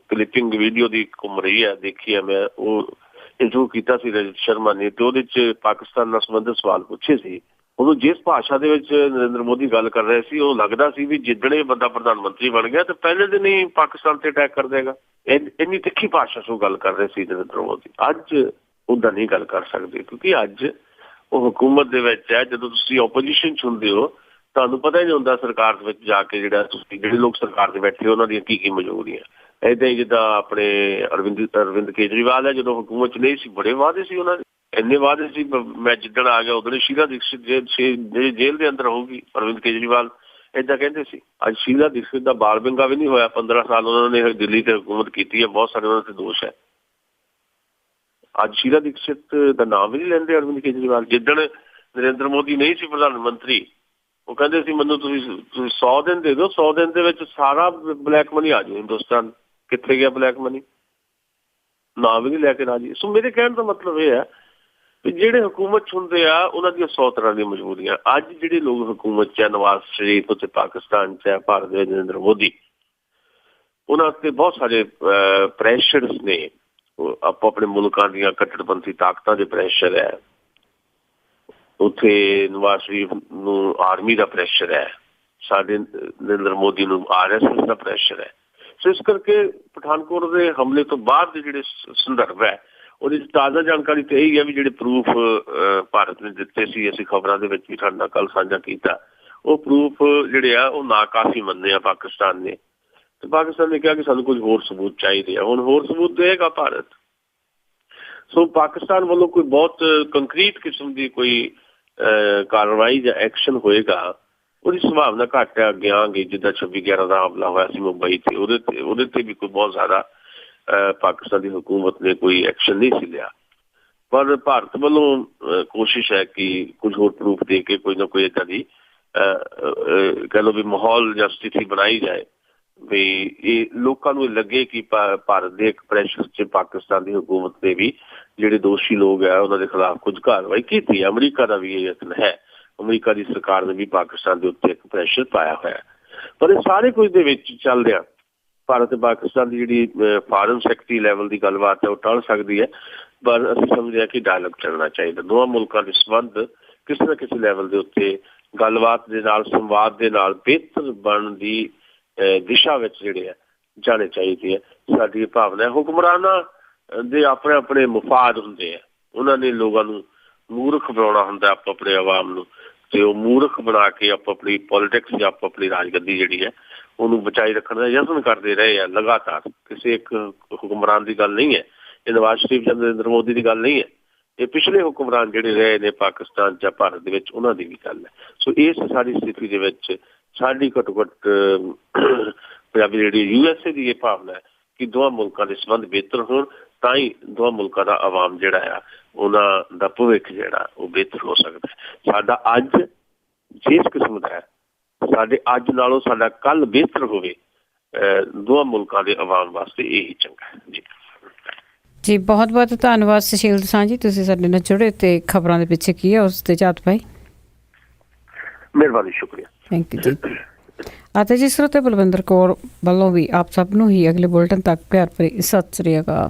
ਕਲਿੱਪਿੰਗ ਵੀਡੀਓ ਦੀ ਘੁੰਮ ਰਹੀ ਹੈ, ਦੇਖੀ ਹੈ ਮੈਂ। ਉਹ ਇੰਟਰਵਿਊ ਕੀਤਾ ਸੀ ਰਜਤ ਸ਼ਰਮਾ ਨੇ, ਤੇ ਉਹਦੇ 'ਚ ਪਾਕਿਸਤਾਨ ਨਾਲ ਸੰਬੰਧਿਤ ਸਵਾਲ ਪੁੱਛੇ ਸੀ। ਉਦੋਂ ਜਿਸ ਭਾਸ਼ਾ ਦੇ ਵਿੱਚ ਨਰਿੰਦਰ ਮੋਦੀ ਗੱਲ ਕਰ ਰਹੇ ਸੀ, ਉਹ ਲੱਗਦਾ ਸੀ ਵੀ ਜਿੱਦਣ ਇਹ ਬੰਦਾ ਪ੍ਰਧਾਨ ਮੰਤਰੀ ਬਣ ਗਿਆ ਤੇ ਪਹਿਲੇ ਦਿਨ ਹੀ ਪਾਕਿਸਤਾਨ ਤੇ ਅਟੈਕ ਕਰ ਦੇਗਾ। ਇੰਨੀ ਤਿੱਖੀ ਭਾਸ਼ਾ 'ਚ ਉਹ ਗੱਲ ਕਰ ਰਹੇ ਸੀ ਨਰਿੰਦਰ ਮੋਦੀ। ਅੱਜ ਉੱਦਾਂ ਨਹੀਂ ਗੱਲ ਕਰ ਸਕਦੇ, ਕਿਉਂਕਿ ਅੱਜ ਉਹ ਹਕੂਮਤ ਦੇ ਵਿੱਚ ਹੈ। ਜਦੋਂ ਤੁਸੀਂ ਓਪੋਜੀਸ਼ਨ 'ਚ ਹੁੰਦੇ ਹੋ, ਤੁਹਾਨੂੰ ਪਤਾ ਹੀ ਨਹੀਂ ਹੁੰਦਾ ਸਰਕਾਰ ਦੇ ਵਿੱਚ ਜਾ ਕੇ ਜਿਹੜੇ ਲੋਕ ਸਰਕਾਰ ਦੇ ਬੈਠੇ ਉਹਨਾਂ ਦੀਆਂ ਕੀ ਮਜਬੂਰੀਆਂ। ਏਦਾਂ ਹੀ ਜਿੱਦਾਂ ਆਪਣੇ ਅਰਵਿੰਦ ਕੇਜਰੀਵਾਲ ਹੈ, ਜਦੋਂ ਹਕੂਮਤ 'ਚ ਨਹੀਂ ਸੀ ਬੜੇ ਵਾਅਦੇ ਸੀ ਉਹਨਾਂ ਦੇ, ਇੰਨੇ ਵਾਅਦੇ ਸੀ। ਮੈਂ ਜਿੱਦਣ ਆ ਗਿਆ ਉਦੋਂ ਸ਼ੀਲਾ ਦੀਕਸ਼ਿਤ ਜੇਲ੍ਹ ਦੇ ਅੰਦਰ ਹੋਊਗੀ, ਅਰਵਿੰਦ ਕੇਜਰੀਵਾਲ ਏਦਾਂ ਕਹਿੰਦੇ ਸੀ। ਅੱਜ ਸ਼ੀਲਾ ਦੀਕਸ਼ਿਤ ਦਾ ਬਾਲ ਵਿੰਗਾ ਵੀ ਨਹੀਂ ਹੋਇਆ। 15 ਸਾਲ ਉਹਨਾਂ ਨੇ ਦਿੱਲੀ ਤੇ ਹਕੂਮਤ ਕੀਤੀ ਹੈ, ਬਹੁਤ ਸਾਰੇ ਉਹਨਾਂ ਤੇ ਦੋਸ਼ ਹੈ। ਅੱਜ ਸ਼ੀਲਾ ਦੀਕਸ਼ਿਤ ਦਾ ਨਾਮ ਵੀ ਨਹੀਂ ਲੈਂਦੇ ਅਰਵਿੰਦ ਕੇਜਰੀਵਾਲ। ਜਿੱਦਣ ਨਰਿੰਦਰ ਮੋਦੀ ਨਹੀਂ ਸੀ ਪ੍ਰਧਾਨ ਮੰਤਰੀ, ਉਹ ਕਹਿੰਦੇ ਸੀ ਮੈਨੂੰ ਤੁਸੀਂ 100 ਦਿਨ ਦੇ ਦਿਓ, 100 ਦਿਨ ਦੇ ਵਿੱਚ ਸਾਰਾ ਬਲੈਕ ਮਨੀ ਆ ਜਾਊ ਹਿੰਦੁਸਤਾਨ। ਕਿੱਥੇ ਗਿਆ ਬਲੈਕ ਮਨੀ? ਨਾਮ ਵੀ ਨਹੀਂ ਲੈ ਕੇ ਰਾਜੀ। ਸੋ ਮੇਰੇ ਕਹਿਣ ਦਾ ਮਤਲਬ ਇਹ ਹੈ ਵੀ ਜਿਹੜੇ ਹਕੂਮਤ 'ਚ ਹੁੰਦੇ ਆ ਉਹਨਾਂ ਦੀਆਂ 100 ਤਰ੍ਹਾਂ ਦੀਆਂ ਮਜਬੂਰੀਆਂ। ਅੱਜ ਜਿਹੜੇ ਲੋਕ ਹਕੂਮਤ 'ਚ ਹੈ, ਨਵਾਜ਼ ਸ਼ਰੀਫ ਉੱਤੇ ਪਾਕਿਸਤਾਨ 'ਚ ਹੈ, ਭਾਰਤ ਦੇ ਨਰਿੰਦਰ ਮੋਦੀ, ਉਹਨਾਂ ਉੱਤੇ ਬਹੁਤ ਸਾਰੇ ਪ੍ਰੈਸ਼ਰਸ ਨੇ। ਆਪੋ ਆਪਣੇ ਮੁਲਕਾਂ ਦੀਆਂ ਕੱਟੜਪੰਥੀ ਤਾਕਤਾਂ ਦੇ ਪ੍ਰੈਸ਼ਰ ਹੈ। ਉੱਥੇ ਨਵਾਜ਼ ਸ਼ਰੀਫ ਨੂੰ ਆਰਮੀ ਦਾ ਪ੍ਰੈਸ਼ਰ ਹੈ, ਸਾਡੇ ਨਰਿੰਦਰ ਮੋਦੀ ਨੂੰ RSS ਦਾ ਪ੍ਰੈਸ਼ਰ ਹੈ। ਸੋ ਇਸ ਕਰਕੇ ਪਠਾਨਕੋਟ ਦੇ ਹਮਲੇ ਤੋਂ ਬਾਅਦ ਦੇ ਜਿਹੜੇ ਸੰਦਰਭ ਹੈ, ਉਹਦੀ ਤਾਜ਼ਾ ਜਾਣਕਾਰੀ ਤਾਂ ਇਹੀ ਹੈ ਵੀ ਜਿਹੜੇ ਪ੍ਰੂਫ ਭਾਰਤ ਨੇ ਦਿੱਤੇ ਸੀ, ਅਸੀਂ ਖਬਰਾਂ ਦੇ ਵਿੱਚ ਵੀ ਸਾਡੇ ਨਾਲ ਕੱਲ੍ਹ ਸਾਂਝਾ ਕੀਤਾ, ਉਹ ਪ੍ਰੂਫ ਜਿਹੜੇ ਆ ਉਹ ਨਾਕਾਫੀ ਮੰਨੇ ਆ ਪਾਕਿਸਤਾਨ ਨੇ। ਤੇ ਪਾਕਿਸਤਾਨ ਨੇ ਕਿਹਾ ਕਿ ਸਾਨੂੰ ਕੁਝ ਹੋਰ ਸਬੂਤ ਚਾਹੀਦੇ ਆ। ਹੁਣ ਹੋਰ ਸਬੂਤ ਦੇਗਾ ਭਾਰਤ। ਸੋ ਪਾਕਿਸਤਾਨ ਵੱਲੋਂ ਕੋਈ ਬਹੁਤ ਕੰਕਰੀਟ ਕਿਸਮ ਦੀ ਕੋਈ ਕਾਰਵਾਈ ਜਾਂ ਐਕਸ਼ਨ ਹੋਏਗਾ, ਉਹਦੀ ਸੰਭਾਵਨਾ ਘੱਟ ਹੈ ਅੱਗੇ ਆਉਣਗੇ। ਜਿੱਦਾਂ 26/11 ਦਾ ਹਮਲਾ ਹੋਇਆ ਸੀ ਮੁੰਬਈ ਤੇ, ਉਹਦੇ ਤੇ ਵੀ ਕੋਈ ਬਹੁਤ ਜ਼ਿਆਦਾ ਪਾਕਿਸਤਾਨ ਦੀ ਹਕੂਮਤ ਨੇ ਕੋਈ ਐਕਸ਼ਨ ਨਹੀਂ ਸੀ ਲਿਆ। ਪਰ ਭਾਰਤ ਵੱਲੋਂ ਕੋਸ਼ਿਸ਼ ਹੈ ਕਿ ਕੁਝ ਹੋਰ ਪ੍ਰੂਫ ਦੇ ਕੇ ਕੋਈ ਨਾ ਕੋਈ ਇੱਦਾਂ ਦੀ ਕਹਿ ਲਓ ਵੀ ਮਾਹੌਲ ਜਾਂ ਸਥਿਤੀ ਬਣਾਈ ਜਾਏ ਵੀ ਇਹ ਲੋਕਾਂ ਨੂੰ ਲੱਗੇ ਕਿ ਭਾਰਤ ਦੇ ਇੱਕ ਪ੍ਰੈਸ਼ਰ 'ਚ ਪਾਕਿਸਤਾਨ ਦੀ ਹਕੂਮਤ ਨੇ ਵੀ ਜਿਹੜੇ ਦੋਸ਼ੀ ਲੋਕ ਆ ਉਹਨਾਂ ਦੇ ਖਿਲਾਫ ਕੁਝ ਕਾਰਵਾਈ ਕੀਤੀ ਹੈ। ਅਮਰੀਕਾ ਦਾ ਵੀ ਇਹ ਯਤਨ ਹੈ, ਅਮਰੀਕਾ ਦੀ ਸਰਕਾਰ ਨੇ ਵੀ ਪਾਕਿਸਤਾਨ ਦੇ ਉੱਤੇ ਇੱਕ ਪ੍ਰੈਸ਼ਰ ਪਾਇਆ ਹੋਇਆ। ਪਰ ਇਹ ਸਾਰੇ ਕੁਝ ਦੇ ਵਿੱਚ ਚੱਲਦਿਆਂ ਭਾਰਤ ਤੇ ਪਾਕਿਸਤਾਨ ਦੀ ਜਿਹੜੀ ਫਾਰਮ ਸੈਕਟਰੀ ਲੈਵਲ ਦੀ ਗੱਲਬਾਤ ਹੈ ਉਹ ਟਲ ਸਕਦੀ ਹੈ। ਪਰ ਅਸੀਂ ਸਮਝਦੇ ਹਾਂ ਕਿ ਡਾਇਲੌਗ ਚੱਲਣਾ ਚਾਹੀਦਾ। ਦੋਵਾਂ ਮੁਲਕਾਂ ਦੇ ਸੰਬੰਧ ਕਿਸੇ ਨਾ ਕਿਸੇ ਲੈਵਲ ਦੇ ਉੱਤੇ ਗੱਲਬਾਤ ਦੇ ਨਾਲ, ਸੰਵਾਦ ਦੇ ਨਾਲ ਬਿਹਤਰ ਬਣਨ ਦੀ ਦਿਸ਼ਾ ਵਿੱਚ ਜਿਹੜੇ ਆ ਜਾਣੇ ਚਾਹੀਦੇ ਆ। ਸਾਡੀ ਭਾਵਨਾ ਹੈ ਹੁਕਮਰਾਨਾਂ ਦੇ ਆਪਣੇ ਆਪਣੇ ਮੁਫਾਦ ਹੁੰਦੇ ਆ, ਉਹਨਾਂ ਨੇ ਲੋਕਾਂ ਨੂੰ ਮੂਰਖ ਬਣਾਉਣਾ ਹੁੰਦਾ ਆਪੋ ਆਪਣੇ ਆਵਾਮ ਨੂੰ, ਤੇ ਉਹ ਮੂਰਖ ਬਣਾ ਕੇ ਆਪੋ ਆਪਣੀ ਪੋਲੀਟਿਕਸ ਜਾਂ ਆਪੋ ਆਪਣੀ ਰਾਜਗੱਦੀ ਜਿਹੜੀ ਹੈ ਉਹਨੂੰ ਬਚਾਈ ਰੱਖਣ ਦਾ ਯਤਨ ਕਰਦੇ ਰਹੇ ਆ ਲਗਾਤਾਰ। ਕਿਸੇ ਇੱਕ ਹੁਕਮਰਾਨ ਦੀ ਗੱਲ ਨਹੀਂ ਹੈ, ਇਹ ਨਵਾਜ਼ ਸ਼ਰੀਫ ਜਾਂ ਨਰਿੰਦਰ ਮੋਦੀ ਦੀ ਗੱਲ ਨਹੀਂ ਹੈ, ਇਹ ਪਿਛਲੇ ਹੁਕਮਰਾਨ ਜਿਹੜੇ ਰਹੇ ਨੇ ਪਾਕਿਸਤਾਨ ਜਾਂ ਭਾਰਤ ਦੇ ਵਿੱਚ ਉਹਨਾਂ ਦੀ ਵੀ ਗੱਲ ਹੈ। ਸੋ ਇਸ ਸਾਰੀ ਸਥਿਤੀ ਦੇ ਵਿੱਚ ਸਾਡੀ ਘੱਟੋ ਘੱਟ ਪੰਜਾਬੀ ਜਿਹੜੀ USA ਦੀ ਇਹ ਭਾਵਨਾ ਹੈ ਕਿ ਦੋਵਾਂ ਮੁਲਕਾਂ ਦੇ ਸੰਬੰਧ ਬਿਹਤਰ ਹੋਣ, ਤਾਂ ਹੀ ਦੋਵਾਂ ਮੁਲਕਾਂ ਦਾ ਆਵਾਮ ਜਿਹੜਾ ਆ ਉਹਨਾਂ ਦਾ ਭਵਿੱਖ ਜਿਹੜਾ ਉਹ ਬਿਹਤਰ ਹੋ ਸਕਦਾ ਹੈ। ਸਾਡਾ ਅੱਜ ਜਿਸ ਕਿਸਮ ਦਾ ਹੈ, ਸਾਡੇ ਅੱਜ ਨਾਲੋਂ ਸਾਡਾ ਕੱਲ੍ਹ ਬਿਹਤਰ ਹੋਵੇ, ਦੋਵਾਂ ਮੁਲਕਾਂ ਦੇ ਆਵਾਮ ਵਾਸਤੇ ਇਹੀ ਚੰਗਾ ਹੈ। ਜੀ ਜੀ, ਬਹੁਤ ਬਹੁਤ ਧੰਨਵਾਦ ਸੁਸ਼ੀਲ ਦਸਾਂਝ ਜੀ, ਤੁਸੀਂ ਸਾਡੇ ਨਾਲ ਜੁੜੇ ਤੇ ਖਬਰਾਂ ਦੇ ਪਿੱਛੇ ਕੀ ਹੈ ਉਸ ਤੇ ਝਾਤ ਪਾਈ। ਮਿਹਰਬਾਨੀ, ਸ਼ੁਕਰੀਆ, ਥੈਂਕ ਯੂ ਜੀ। ਅਤੇ ਜੀ ਸਰੋਤੇ ਬਲਵਿੰਦਰ ਕੌਰ ਵੱਲੋਂ ਵੀ ਆਪ ਸਭ ਨੂੰ ਹੀ ਅਗਲੇ ਬੁਲਟਨ ਤੱਕ ਪਿਆਰ ਭਰੀ ਸਤਿ ਸ੍ਰੀ ਅਕਾਲ।